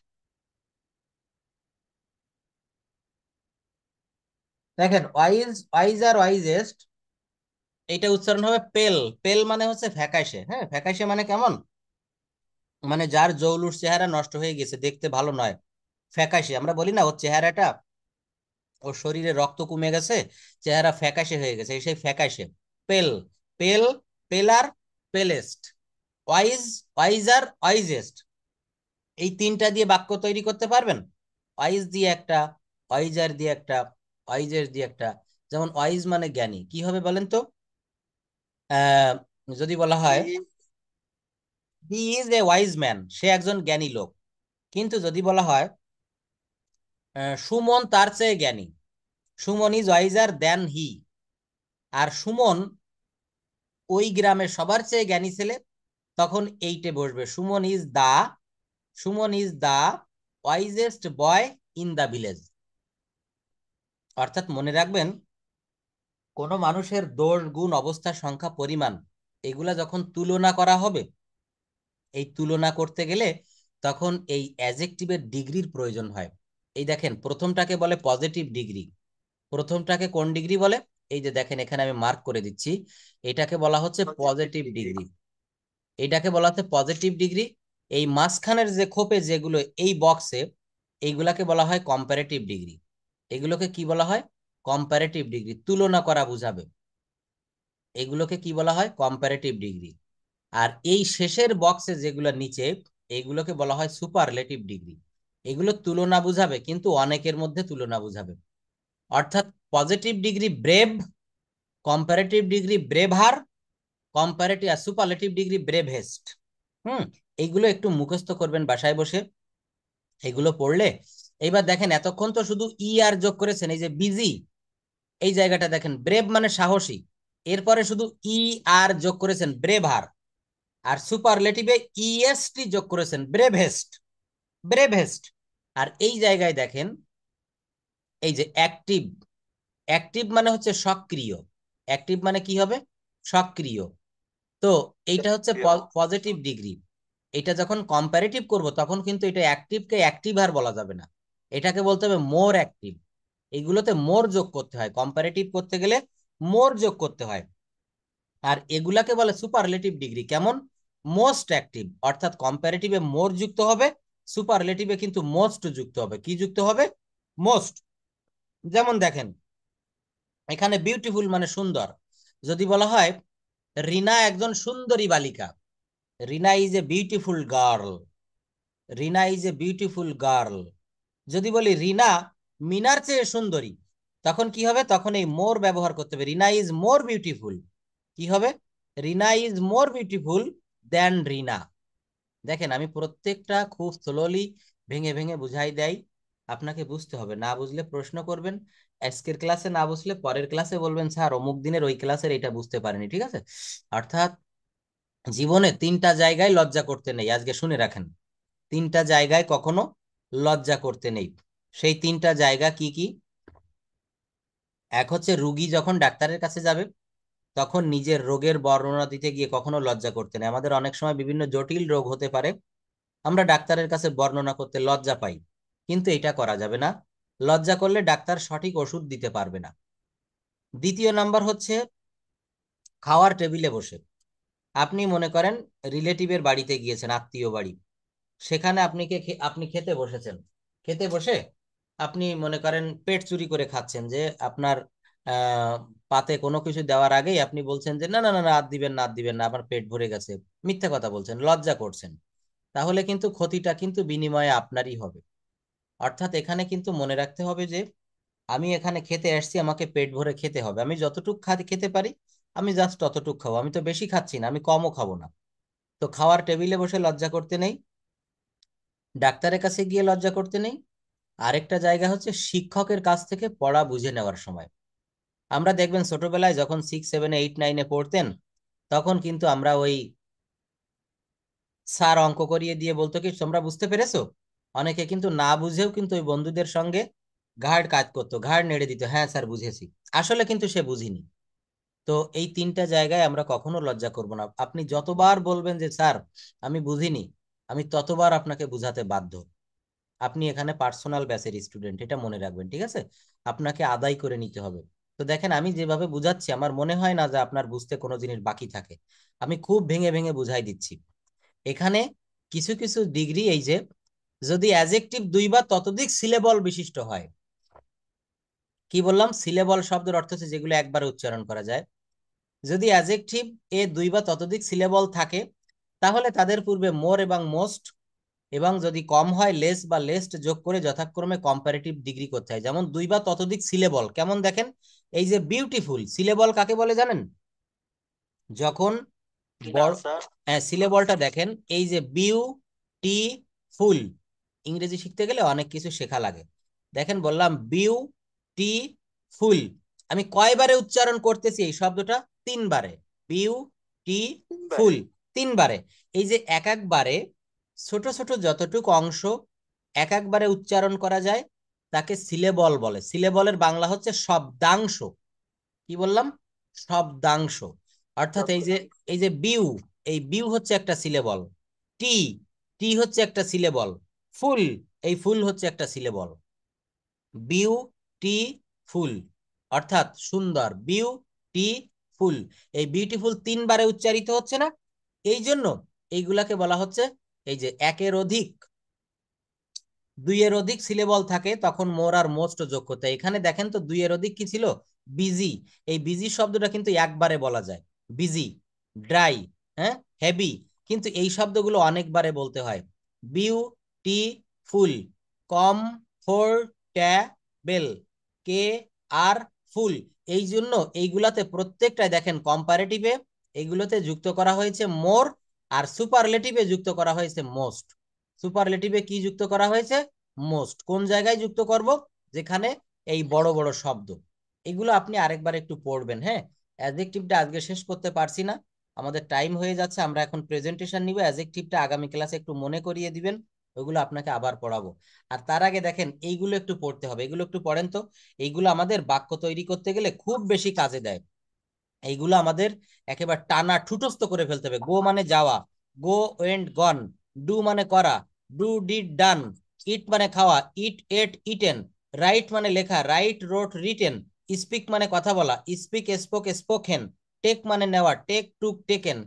দেখেন, ওয়াইজ, ওয়াইজ আর ওয়াইজেস্ট, এইটা উচ্চারণ হবে পেল। পেল মানে হচ্ছে ফ্যাকাশে। হ্যাঁ, ফ্যাকাশে মানে কেমন, মানে যার জৌলুস চেহারা নষ্ট হয়ে গেছে, দেখতে ভালো নয়, ফ্যাকাশে। আমরা বলি না ওর চেহারাটা, ওর শরীরে রক্ত কমে গেছে, চেহারা ফ্যাকাশে হয়ে গেছে, এই সেই ফ্যাকাশে। পেল, পেল, পেলার, পেলেস্ট, ওয়াইজ, ওয়াইজার, ওয়াইজেস্ট। এই তিনটা দিয়ে বাক্য তৈরি করতে পারবেন। ওয়াইজ দিয়ে একটা, ওয়াইজার দিয়ে একটা, ওয়াইজের দিয়ে একটা। যেমন ওয়াইজ মানে জ্ঞানী, কি হবে বলেন তো? আহ যদি বলা হয় he is a wise man, সে একজন জ্ঞানী লোক। কিন্তু যদি বলা হয় সুমন তার চেয়ে জ্ঞানী, Suman is wiser than he, আর সুমন ওই গ্রামের সবার চেয়ে জ্ঞানী ছেলে, তখন এইটে বসবে Suman is the, Suman is the wisest boy in the village. অর্থাৎ মনে রাখবেন, কোনো মানুষের দোষ, গুণ, অবস্থা, সংখ্যা, পরিমাণ, এগুলা যখন তুলনা করা হবে, এই তুলনা করতে গেলে তখন এই অ্যাজেক্টিভের ডিগ্রির প্রয়োজন হয়। এই দেখেন, প্রথমটাকে বলে পজিটিভ ডিগ্রি। প্রথমটাকে কোন ডিগ্রি বলে? এই যে দেখেন, এখানে আমি মার্ক করে দিচ্ছি, এটাকে বলা হচ্ছে পজিটিভ ডিগ্রি। এটাকে বলা হচ্ছে পজিটিভ ডিগ্রি। এই মাঝখানের যে খোপে যেগুলো এই বক্সে, এইগুলাকে বলা হয় কম্পারেটিভ ডিগ্রি। এগুলোকে কি বলা হয়? কম্পারেটিভ ডিগ্রি, তুলনা করা বুঝাবে। এগুলোকে কি বলা হয়? Comparative degree. আর এই শেষের বক্সে যেগুলো নিচে, এইগুলোকে বলা হয় সুপারলেটিভ ডিগ্রি। এগুলো তুলনা বুঝাবে, কিন্তু অনেকের মধ্যে তুলনা বুঝাবে। অর্থাৎ positive degree brave, comparative degree braver, comparative আর সুপারলেটিভ ডিগ্রি ব্রেভেস্ট। হুম, এইগুলো একটু মুখস্থ করবেন বাসায় বসে, এগুলো পড়লে। এইবার দেখেন, এতক্ষণ তো শুধু ই আর যোগ করেছেন, এই যে বিজি, এই জায়গাটা দেখেন, ব্রেভ মানে সাহসী, এরপরে শুধু ই আর যোগ করেছেন, ব্রেভার। আর সুপারলেটিভে ইএসটি যোগ করেছেন, ব্রেভেস্ট, ব্রেভেস্ট। আর এই জায়গায় দেখেন, এই যে অ্যাক্টিভ, অ্যাক্টিভ মানে হচ্ছে সক্রিয়। অ্যাক্টিভ মানে কি হবে? সক্রিয়। তো এইটা হচ্ছে পজিটিভ ডিগ্রি। এটা যখন কম্পারেটিভ করব, তখন কিন্তু এটা অ্যাক্টিভকে অ্যাক্টিভ আর বলা যাবে না, এটাকে বলতে হবে মোর অ্যাক্টিভ। এগুলোতে মোর যোগ করতে হয়, কম্পারেটিভ করতে গেলে মোর যোগ করতে হয়। আর এগুলাকে বলে সুপারলেটিভ ডিগ্রি। কেমন? Most active. অর্থাৎ কম্পারেটিভে মোর যুক্ত হবে, সুপারলেটিভে কিন্তু মোস্ট যুক্ত হবে। কি যুক্ত হবে? মোস্ট। যেমন দেখেন, এখানে বিউটিফুল মানে সুন্দর। যদি বলা হয় রিনা একজন সুন্দরী বালিকা, Rina is a beautiful girl, Rina is a beautiful girl. যদি বলি রিনা মিনার চেয়ে সুন্দরী, তখন কি হবে? তখন এই মোর ব্যবহার করতে হবে, রিনা ইজ মোর বিউটিফুল। কি হবে? রিনা ইজ মোর বিউটিফুল দেন রিনা। দেখেন, আমি প্রত্যেকটা খুব স্লোলি ভেঙে ভেঙে বুঝাই দেই, আপনাকে বুঝতে হবে। না বুঝলে প্রশ্ন করবেন, আজকের ক্লাসে না বুঝলে পরের ক্লাসে বলবেন স্যার অমুক দিনের ওই ক্লাসের এটা বুঝতে পারেনি। ঠিক আছে? অর্থাৎ জীবনে তিনটা জায়গায় লজ্জা করতে নেই, আজকে শুনে রাখেন। তিনটা জায়গায় কখনো লজ্জা করতে নেই। সেই তিনটা জায়গা কি কি? এক হচ্ছে, রুগী যখন ডাক্তারের কাছে যাবে, তখন নিজের রোগের বর্ণনা দিতে গিয়ে কখনো লজ্জা করতে নেই। আমাদের অনেক সময় বিভিন্ন জটিল রোগ হতে পারে, আমরা ডাক্তারের কাছে বর্ণনা করতে লজ্জা পাই, কিন্তু এটা করা যাবে না। লজ্জা করলে ডাক্তার সঠিক ওষুধ দিতে পারবে না। দ্বিতীয় নাম্বার হচ্ছে, খাওয়ার টেবিলে বসে, আপনি মনে করেন রিলেটিভের বাড়িতে গিয়েছেন, আত্মীয় বাড়ি, সেখানে আপনি খেতে বসেছেন। খেতে বসে আপনি মনে করেন পেট চুরি করে খাচ্ছেন, যে আপনার আহ পাতে কোনো কিছু দেওয়ার আগেই আপনি বলছেন যে না না না না, আর দিবেন না, আর দিবেন না, আমার পেট ভরে গেছে, মিথ্যা কথা বলছেন, লজ্জা করছেন, তাহলে কিন্তু ক্ষতিটা কিন্তু বিনিময়ে আপনারই হবে। অর্থাৎ এখানে কিন্তু মনে রাখতে হবে যে আমি এখানে খেতে আসছি, আমাকে পেট ভরে খেতে হবে, আমি যতটুক খেতে পারি আমি জাস্ট ততটুক খাবো, আমি তো বেশি খাচ্ছি না, আমি কমও খাবো না। তো খাওয়ার টেবিলে বসে লজ্জা করতে নেই, ডাক্তারের কাছে গিয়ে লজ্জা করতে নেই। আরেকটা জায়গা হচ্ছে শিক্ষকের কাছ থেকে পড়া বুঝে নেওয়ার সময়। আমরা দেখবেন ছোটবেলায় যখন 6, 7, 8, 9-এ পড়তেন, তখন কিন্তু আমরা ওই স্যার অঙ্ক করিয়ে দিয়ে বলতো কি তোমরা বুঝতে পেরেছো, অনেকে কিন্তু না বুঝেও কিন্তু ওই বন্ধুদের সঙ্গে ঘাড় কাজ করতো, ঘাড় নেড়ে দিত, হ্যাঁ স্যার বুঝেছি, আসলে কিন্তু সে বুঝিনি। তো এই তিনটা জায়গায় আমরা কখনো লজ্জা করব না। আপনি যতবার বলবেন যে স্যার আমি বুঝিনি, আমি ততবার আপনাকে বুঝাতে বাধ্য। আপনি এখানে পার্সোনাল ব্যাচের স্টুডেন্ট, এটা মনে রাখবেন, ঠিক আছে? আপনাকে আদায় করে নিতে হবে। তো দেখেন আমি যেভাবে বুঝাচ্ছি আমার মনে হয় না যে আপনার বুঝতে কোনো জিনিস বাকি থাকে, আমি খুব ভেঙে ভেঙে বুঝাই দিচ্ছি। এখানে কিছু কিছু ডিগ্রি, এই যে যদি অ্যাজেক্টিভ 2 বা ততোধিক সিলেবল বিশিষ্ট হয়, কি বললাম, সিলেবল শব্দের অর্থ হচ্ছে যেগুলো একবারে উচ্চারণ করা যায়, যদি অ্যাজেক্টিভ 2 বা ততোধিক সিলেবল থাকে, তাহলে তাদের পূর্বে মোর এবং মোস্ট, এবং যদি কম হয় লেস বা লেস্ট যোগ করে যথাক্রমে কম্পারেটিভ ডিগ্রি করতে হয়। যেমন 2 বা ততোধিক সিলেবল কেমন দেখেন, এই যে বিউটিফুল, সিলেবল কাকে বলে জানেন? যখন না বড়, স্যার। হ্যাঁ সিলেবলটা দেখেন, এই যে টি ফুল, ইংরেজি শিখতে গেলে অনেক কিছু শেখা লাগে। দেখেন বললাম টি ফুল, আমি কয়বারে উচ্চারণ করতেছি এই শব্দটা? 3বারে। টি তিনবারে। ফুল, 3বারে। এই যে এক একবারে ছোট ছোট যতটুকু অংশ এক একবারে উচ্চারণ করা যায় তাকে সিলেবল বলে। সিলেবলের বাংলা হচ্ছে শব্দাংশ। কি বললাম? শব্দাংশ। অর্থাৎ এই যে বিউ, এই বিউ হচ্ছে একটা সিলেবল, টি, টি হচ্ছে একটা সিলেবল, ফুল, এই ফুল হচ্ছে একটা সিলেবল। বিউ টি ফুল অর্থাৎ সুন্দর, টি ফুল, এই বিউটিফুল 3বারে উচ্চারিত হচ্ছে না, এই জন্য এইগুলাকে বলা হচ্ছে, এই যে একের অধিক 2-এর অধিক সিলেবল থাকে তখন মোর আর মোস্ট যোগ করতে হয়। এখানে দেখেন তো 2-এর অধিক কি ছিল? বিজি। এই বিজি শব্দটা কিন্তু একবারে বলা যায়, বিজি, ড্রাই, হ্যাঁ, হেভি, কিন্তু এই শব্দগুলো অনেকবারে বলতে হয়। বিউটিফুল, কমফোর্টেবল, কে আর ফুল, এই জন্য এইগুলাতে প্রত্যেকটাই দেখেন কম্পারেটিভে এইগুলোতে যুক্ত করা হয়েছে মোর, আর সুপারলেটিভে যুক্ত করা হয়েছে মোস্ট। সুপারলেটিভে কি যুক্ত করা হয়েছে? মোস্ট। কোন জায়গায় যুক্ত করব? যেখানে এই বড় বড় শব্দ, এগুলো আপনি আরেকবার একটু পড়বেন, হ্যাঁ। অ্যাডজেক্টিভটা আজকে শেষ করতে পারছি না, আমাদের টাইম হয়ে যাচ্ছে, আমরা এখন প্রেজেন্টেশন নিব, অ্যাডজেক্টিভটা আগামী ক্লাসে একটু মনে করিয়ে দিবেন, ওইগুলো আপনাকে আবার পড়াবো। আর তার আগে দেখেন এইগুলো একটু পড়তে হবে, এগুলো একটু পড়েন তো। এইগুলো আমাদের বাক্য তৈরি করতে গেলে খুব বেশি কাজে দেয়, এইগুলো আমাদের একেবারে টানা ঠুটস্থ করে ফেলতে হবে। গো মানে যাওয়া, গো ওয়েন্ট গন, ডু মানে করা, ডু ডিড ডান, ইট মানে খাওয়া, ইট এট ইটেন, রাইট মানে লেখা, রাইট রোট রিটেন, স্পিক মানে কথা বলা, স্পিক স্পোক স্পোকেন, টেক মানে নেওয়া, টেক টুক টেকেন।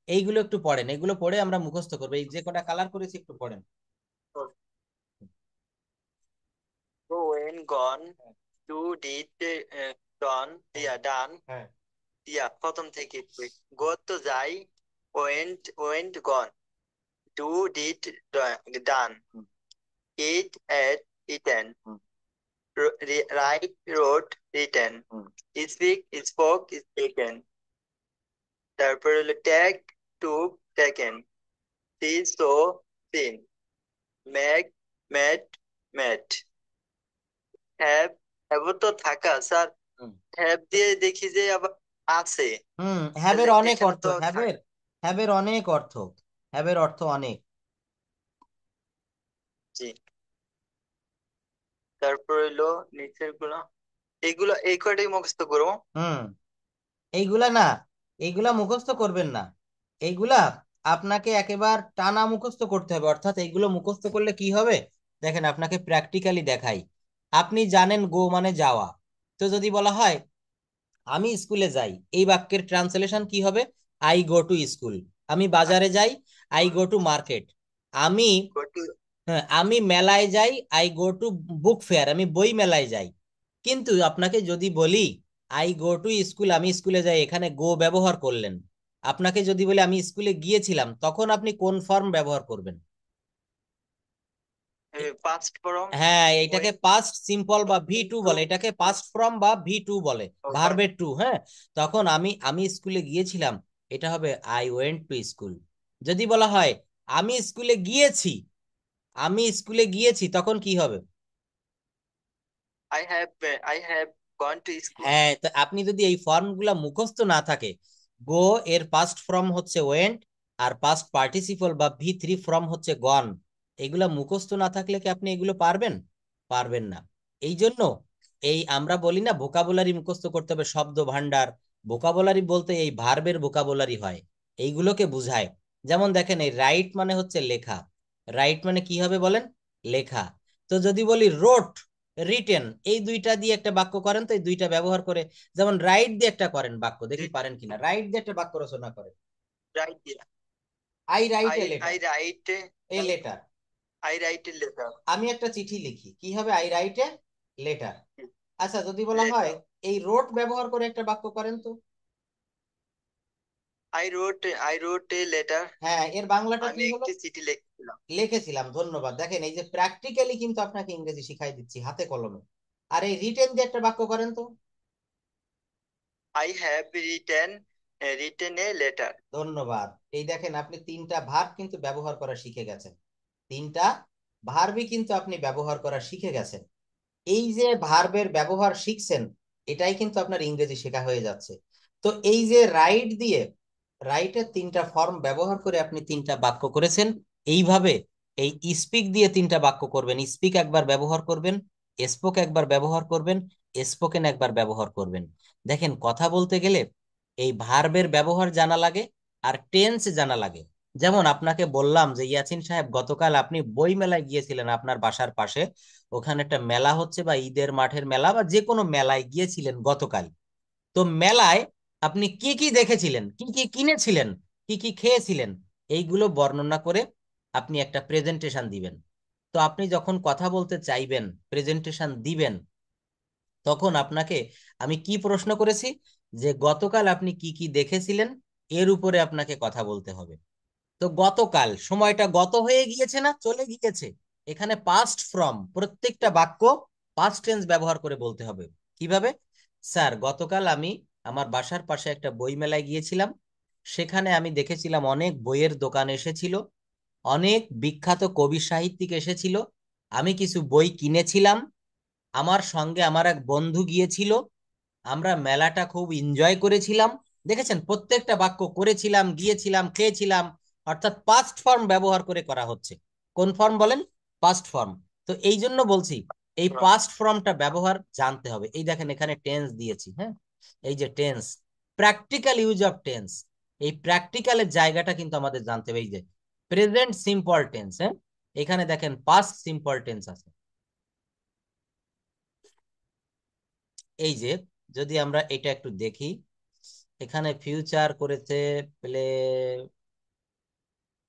এইগুলো একটু পড়েন, এগুলো পড়ে আমরা মুখস্থ করবো, এই যে কটা কালার করেছি একটু পড়েন। তো went gone, do did done, yeah done, yeah প্রথম থেকে গো তো যাই, went gone, do did done, eat ate eaten, write wrote written, speak spoke spoken, তারপর হলো take took taken, see saw seen, make made made, have have তো থাকা স্যার, হ্যাভ দিয়ে দেখি যে আবার আছে, হ্যাবের তাহলে অনেক এখানে অর্থ, তো হ্যাবের, হ্যাবের অনেক অর্থ, হ্যাবের অর্থ অনেক। জি। তারপর হলো নিচের গুলো, এগুলো এই কয়টাই মুখস্থ করবো। হুম এইগুলা না, এইগুলা মুখস্থ করবেন না, এইগুলা আপনাকে একেবারে টানা মুখস্থ করতে হবে। অর্থাৎ এইগুলো মুখস্থ করলে কি হবে, দেখেন আপনাকে প্র্যাকটিক্যালি দেখাই। আপনি জানেন গো মানে যাওয়া, তো যদি বলা হয় আমি স্কুলে যাই, এই বাক্যের ট্রান্সলেশন কি হবে? I go to school. আমি বাজারে যাই, আই গো টু মার্কেট। আমি, হ্যাঁ, আমি মেলায় যাই, I go to book fair, আমি বই মেলায় যাই। কিন্তু আপনাকে যদি বলি আই গো টু স্কুল, আমি স্কুলে যাই, এখানে গো ব্যবহার করলেন। আপনাকে যদি বলে আমি স্কুলে গিয়েছিলাম, তখন আপনি কোন ফর্ম ব্যবহার করবেন? Past form. হ্যাঁ, এটাকে ওয়েন। পাস্ট সিম্পল বা ভি টু বলে, এটাকে পাস্ট ফর্ম বা ভি টু বলে, ভার্বের টু। হ্যাঁ, তখন আমি আমি স্কুলে গিয়েছিলাম, এটা হবে আই ওয়েন্ট টু স্কুল। যদি বলা হয় আমি স্কুলে গিয়েছি, আমি স্কুলে গিয়েছি, তখন কি হবে? I have gone to school. হ্যাঁ, তো আপনি যদি এই ফর্মগুলা মুখস্থ না থাকে, গো এর পাস্ট ফর্ম হচ্ছে ওয়েন্ট, আর পাস্ট পার্টিসিপল বা ভি থ্রি ফর্ম হচ্ছে গন, এগুলা মুখস্থ না থাকলে কি আপনি এগুলো পারবেন? পারবেন না। এই জন্য এই আমরা বলি না ভোকাবুলারি মুখস্থ করতে হবে, শব্দ ভান্ডার। ভোকাবুলারি বলতে এই ভার্বের ভোকাবুলারি হয়, এইগুলোকে বুঝায়। যেমন দেখেন, এই রাইট মানে হচ্ছে লেখা, রাইট মানে কি হবে বলেন? লেখা। তো যদি বলি রোট, রিটেন, এই দুইটা দিয়ে একটা বাক্য করেন তো, এই দুইটা ব্যবহার করে। যেমন রাইট দিয়ে একটা করেন বাক্য, দেখি পারেন কিনা, রাইট দিয়ে একটা বাক্য রচনা করেন। Write. I write I a I letter, write এই letter. I write a letter. আমি একটা চিঠি লিখি, কি হবে? I write a letter. আচ্ছা, যদি বলা হয় লেটার। এই রোট ব্যবহার করে একটা বাক্য করেন তো। I রোট a letter. হ্যাঁ, এর বাংলাটা আমি কি হলো? একটি চিঠি লিখছিলাম। লিখেছিলাম, ধন্যবাদ। দেখেন, এই যে প্র্যাকটিক্যালি কিন্তু আপনাকে ইংরেজি শিখাই দিচ্ছি হাতে কলমে। আর এই রিটেন দিয়ে একটা বাক্য করেন তো। I have written a letter. ধন্যবাদ। এই দেখেন, আপনি তিনটা ভার্ব কিন্তু ব্যবহার করা শিখে গেছেন, তিনটা ভার্বই কিন্তু আপনি ব্যবহার করা শিখে গেছেন। এই যে ভার্বের ব্যবহার শিখছেন, এটাই কিন্তু আপনার ইংরেজি শেখা হয়ে যাচ্ছে। তো এই যে রাইট দিয়ে, রাইটের তিনটা ফর্ম ব্যবহার করে আপনি তিনটা বাক্য করেছেন। এইভাবে এই স্পিক দিয়ে তিনটা বাক্য করবেন, স্পিক একবার ব্যবহার করবেন, স্পোক একবার ব্যবহার করবেন, স্পোকেন একবার ব্যবহার করবেন। দেখেন, কথা বলতে গেলে এই ভার্বের ব্যবহার জানা লাগে, আর টেন্স জানা লাগে। যেমন আপনাকে বললাম যে ইয়াসিন সাহেব, গতকাল আপনি বই মেলায় গিয়েছিলেন আপনার বাসার পাশে, ওখানে একটা মেলা হচ্ছে বা ঈদের মাঠের মেলা বা যে কোনো মেলায় গিয়েছিলেন গতকাল। তো মেলায় আপনি কি কি দেখেছিলেন, কি কি কিনেছিলেন, কি কি খেয়েছিলেন, এইগুলো বর্ণনা করে আপনি একটা প্রেজেন্টেশন দিবেন। তো আপনি যখন কথা বলতে চাইবেন, প্রেজেন্টেশন দিবেন, তখন আপনাকে আমি কি প্রশ্ন করেছি, যে গতকাল আপনি কি কি দেখেছিলেন, এর উপরে আপনাকে কথা বলতে হবে। তো গতকাল সময়টা গত হয়ে গিয়েছে না চলে গিয়েছে, এখানে পাস্ট ফ্রম, প্রত্যেকটা বাক্য পাস্ট টেন্স ব্যবহার করে বলতে হবে। কিভাবে? স্যার, গতকাল আমি আমার বাসার পাশে একটা বই মেলায় গিয়েছিলাম, সেখানে আমি দেখেছিলাম অনেক বইয়ের দোকান এসেছিল, অনেক বিখ্যাত কবি সাহিত্যিক এসেছিল, আমি কিছু বই কিনেছিলাম, আমার সঙ্গে আমার এক বন্ধু গিয়েছিল, আমরা মেলাটা খুব এনজয় করেছিলাম। দেখেছেন, প্রত্যেকটা বাক্য করেছিলাম, গিয়েছিলাম, খেয়েছিলাম, অর্থাৎ পাস্ট ফর্ম ব্যবহার করে করা হচ্ছে। কোন ফর্ম বলেন? Past form. তো এই জন্য বলছি এই পাস্ট ফর্মটা ব্যবহার জানতে হবে। এই দেখেন, এখানে টেন্স দিয়েছি। হ্যাঁ, এই যে tense, practical use of tense, এই প্র্যাকটিক্যালের জায়গাটা কিন্তু আমাদের জানতে হবে। এই যে প্রেজেন্ট সিম্পল টেন্স, হ্যাঁ, এখানে দেখেন পাস্ট সিম্পল টেন্স আছে। এই যে যদি আমরা এটা একটু দেখি, এখানে ফিউচার করেছে, প্লে,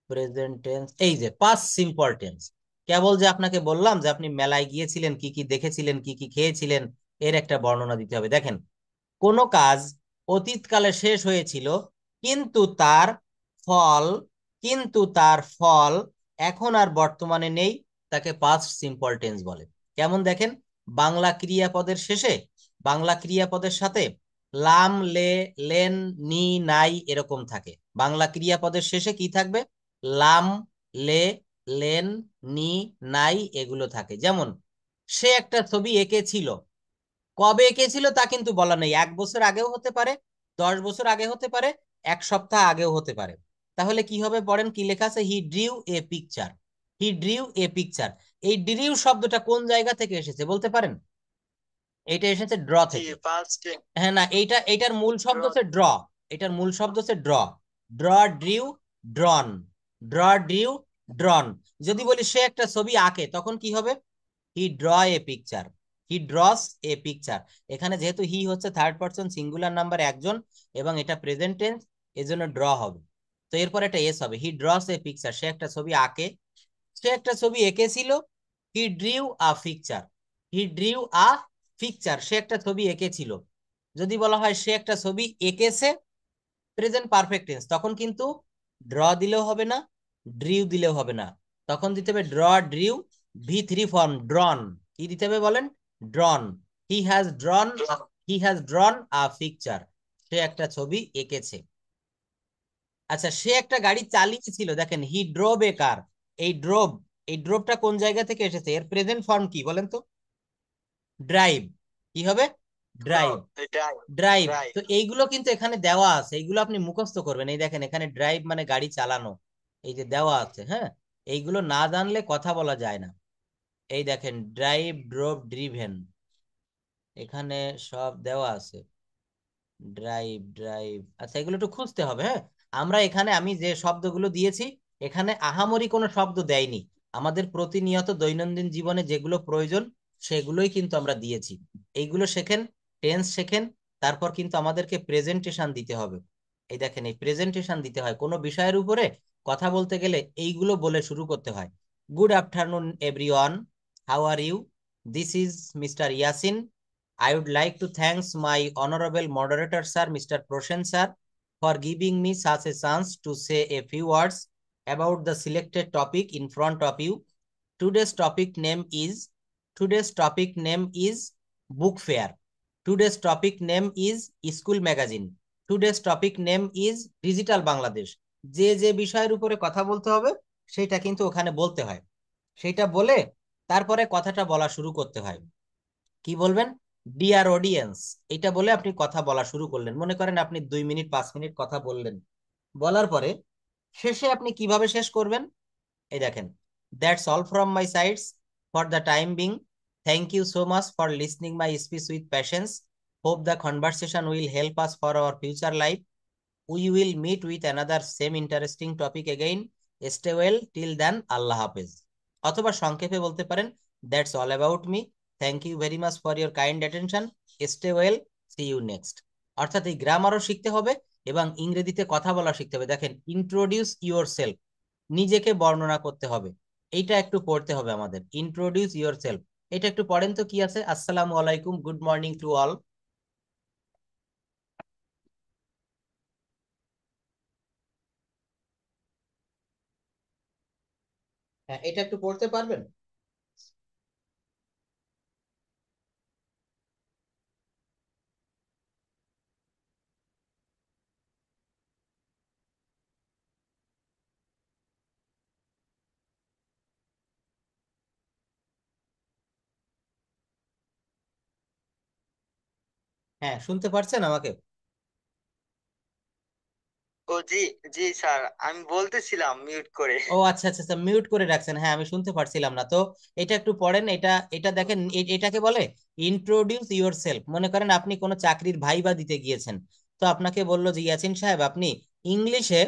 প্রেজেন্ট টেন্স, এই যে পাস্ট সিম্পল টেন্স। কেবল যে আপনাকে বললাম যে আপনি মেলায় গিয়েছিলেন, কি কি দেখেছিলেন, কি কি খেয়েছিলেন, এর একটা বর্ণনা দিতে হবে। দেখেন, কোনো কাজ অতীতকালে শেষ হয়েছিল, কিন্তু তার ফল, কিন্তু তার ফল এখন আর বর্তমানে নেই, তাকে পাস্ট সিম্পল টেন্স বলে। কেমন দেখেন, বাংলা ক্রিয়াপদের শেষে, বাংলা ক্রিয়াপদের সাথে লাম, লে, লেন, নি, নাই এরকম থাকে। বাংলা ক্রিয়াপদের শেষে কি থাকবে? লাম, লে, লেন, নি, নাই এগুলো থাকে। যেমন সে একটা ছবি এঁকেছিল, কবে এঁকেছিল তা কিন্তু বলা নেই, 1 বছর আগেও হতে পারে, 10 বছর আগে হতে পারে, 1 সপ্তাহ আগেও হতে পারে। তাহলে কি হবে পড়েন, কি লেখা আছে? হি drew A picture, he drew a picture. এই ড্রিউ শব্দটা কোন জায়গা থেকে এসেছে বলতে পারেন? এটা এসেছে ড্র জি, থেকে। পাস্ট। হ্যাঁ, না, এইটার মূল শব্দ হচ্ছে ড্র, এটার মূল শব্দ হচ্ছে draw. Draw, drew, drawn, draw, drew, drawn. যদি বলি সে একটা ছবি আঁকে, তখন কি হবে? He draw a picture, he draws a picture. এখানে যেহেতু হি হচ্ছে থার্ড পারসন সিঙ্গুলার নাম্বার একজন, এবং এটা প্রেজেন্ট টেন্স, এজন্য ড্র হবে। তো এরপর একটা এস হবে, হি ড্রস এ পিকচার, সে একটা ছবি আঁকে, সে একটা ছবি এঁকেছিল। He drew a picture, he drew a picture, সে একটা ছবি এঁকেছিল। যদি বলা হয় সে একটা ছবি এঁকেছে, প্রেজেন্ট পারফেক্ট টেন্স, তখন কিন্তু ড্র দিলেও হবে না, ড্রিউ দিলেও হবে না, তখন দিতে হবে ড্র, ড্রিউ, V3 ফর্ম, ড্রন। কি দিতে হবে বলেন? Drawn. He has drawn, he has drawn a picture. সে একটা ছবি এঁকেছে। আচ্ছা, সে একটা গাড়ি চালিয়েছিল, দেখেন হি ড্রোভ এ কার। এই ড্রোভ, এই ড্রোভটা কোন জায়গা থেকে এসেছে? এর প্রেজেন্ট ফর্ম কি বলেন তো? ড্রাইভ। কি হবে? ড্রাইভ। ড্রাইভ। তো এইগুলো কিন্তু এখানে দেওয়া আছে, এইগুলো আপনি মুখস্থ করবেন। এই দেখেন এখানে ড্রাইভ মানে গাড়ি চালানো, এই যে দেওয়া আছে, হ্যাঁ। এইগুলো না জানলে কথা বলা যায় না। এই দেখেন ড্রাইভ, ড্রোভ, ড্রিভেন, এখানে সব দেওয়া আছে। ড্রাইভ, ড্রাইভ, আচ্ছা এগুলো একটু খুঁজতে হবে, হ্যাঁ। আমরা এখানে আমি যে শব্দগুলো দিয়েছি, এখানে আহামরি কোনো শব্দ দেয়নি। আমাদের প্রতিনিয়ত দৈনন্দিন জীবনে যেগুলো প্রয়োজন সেগুলোই কিন্তু আমরা দিয়েছি। এইগুলো শেখেন, টেন্স শেখেন, তারপর কিন্তু আমাদেরকে প্রেজেন্টেশন দিতে হবে। এই দেখেন এই প্রেজেন্টেশন দিতে হয় কোনো বিষয়ের উপরে কথা বলতে গেলে, এইগুলো বলে শুরু করতে হয়। Good afternoon everyone, how are you, this is mister Yasin. I would like to thank my honorable moderator, sir, Mr. Proshen, sir, for giving me such a chance to say a few words about the selected topic in front of you. Today's topic name is Today's topic name is book fair. Today's topic name is school magazine. Today's topic name is digital Bangladesh. যে যে বিষয়ের উপরে কথা বলতে হবে সেটা কিন্তু ওখানে বলতে হয়। সেটা বলে তারপরে কথাটা বলা শুরু করতে হয়। কি বলবেন? ডিয়ার অডিয়েন্স, এটা বলে আপনি কথা বলা শুরু করলেন। মনে করেন আপনি 2 মিনিট 5 মিনিট কথা বললেন, বলার পরে শেষে আপনি কিভাবে শেষ করবেন? এই দেখেন, that's all from my sides for the time being. Thank you so much for listening my speech with patience. Hope the conversation will help us for our future life. We will meet with another same interesting topic again. Stay well till then, Allah হাফেজ। অথবা সংক্ষেপে বলতে পারেন, that's all about me, thank you very much for your kind attention, stay well, see you next. অর্থাৎ এই গ্রামারও শিখতে হবে এবং ইংরেজিতে কথা বলা শিখতে হবে। দেখেন ইন্ট্রোডিউস ইউর সেলফ, নিজেকে বর্ণনা করতে হবে, এইটা একটু পড়তে হবে আমাদের। ইন্ট্রোডিউস ইউর সেলফ, এটা একটু পড়েন তো কি আছে। আসসালামু আলাইকুম, গুড মর্নিং টু অল। হ্যাঁ, এটা একটু পড়তে পারবেন? হ্যাঁ, শুনতে পারছেন আমাকে? ও জি, জি স্যার, আমি বলতেছিলাম মিউট করে। ও আচ্ছা আচ্ছা আচ্ছা, মিউট করে রাখছেন, হ্যাঁ আমি শুনতে পারছিলাম না তো। এটা একটু পড়েন, এটা এটা দেখেন, এটাকে বলে ইন্ট্রোডিউস ইউর সেলফ। মনে করেন আপনি কোনো চাকরির ভাইবা দিতে গিয়েছেন, তো আপনাকে বললো যে ইয়াসিন সাহেব আপনি ইংলিশে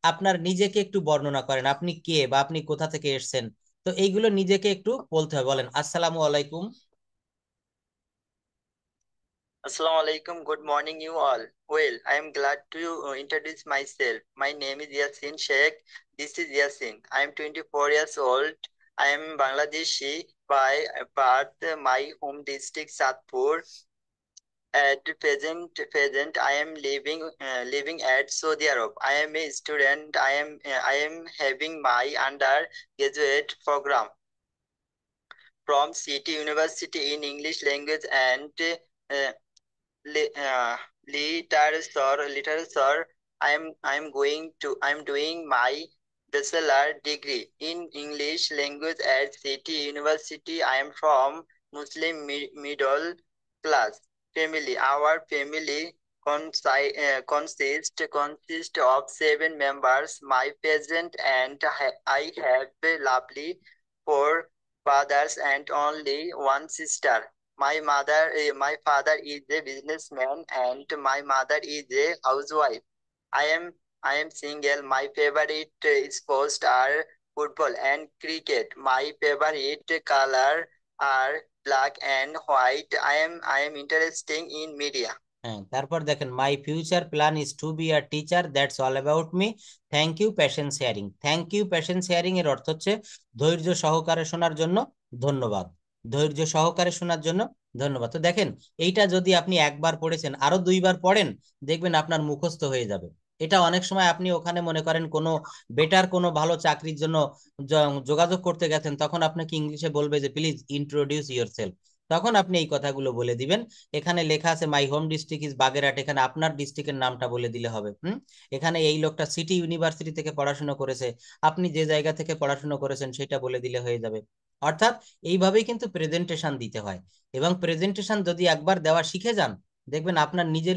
আপনার নিজেকে একটু বর্ণনা করেন, আপনি কে বা আপনি কোথা থেকে এসেছেন। তো এইগুলো নিজেকে একটু বলতে হবে। বলেন আসসালামু আলাইকুম। Assalamu alaikum. Good morning, you all. Well, I am glad to introduce myself. My name is Yasin Sheikh. This is Yasin. I am 24 years old. I am Bangladeshi by birth. My home district Satpur. At present, I am living at Saudi Arab. I am a student. I am having my undergraduate program from City University in English language and uh, li- uh, literature. I'm doing my bachelor degree in English language at City University. I am from Muslim middle class family. Our family consists of 7 members. My parents and I have a lovely four brothers and only one sister. My father is a businessman and my mother is a housewife. I am I am single. My favorite sports are football and cricket. My favorite color are black and white. I am interested in media. হ্যাঁ, তারপর দেখেন my future plan is to be a teacher, that's all about me, thank you passion sharing. Thank you passion sharing এর অর্থ হচ্ছে ধৈর্য সহকারে শোনার জন্য ধন্যবাদ। ধৈর্য সহকারে শোনার জন্য ধন্যবাদ। তো দেখেন, এইটা যদি আপনি একবার পড়েছেন, আরো 2বার পড়েন, দেখবেন আপনার মুখস্থ হয়ে যাবে। এটা অনেক সময় আপনি ওখানে মনে করেন কোনো বেটার কোনো ভালো চাকরির জন্য যোগাযোগ করতে গেছেন, তখন আপনাকে ইংলিশে বলবে যে প্লিজ ইন্ট্রোডিউস ইউর সেলফ, তখন আপনি এই কথাগুলো বলে দিবেন। এখানে লেখা আছে my home district is Bagerhat, এখানে আপনার ডিস্ট্রিক্টের নামটা বলে দিলে হবে। এখানে এই লোকটা সিটি ইউনিভার্সিটি থেকে পড়াশোনা করেছে, আপনি যে জায়গা থেকে পড়াশোনা করেছেন সেটা বলে দিলে হয়ে যাবে। অর্থাৎ এইভাবেই কিন্তু প্রেজেন্টেশন দিতে হয়। এবং প্রেজেন্টেশন যদি একবার দেওয়া শিখে যান, দেখবেন আপনার নিজের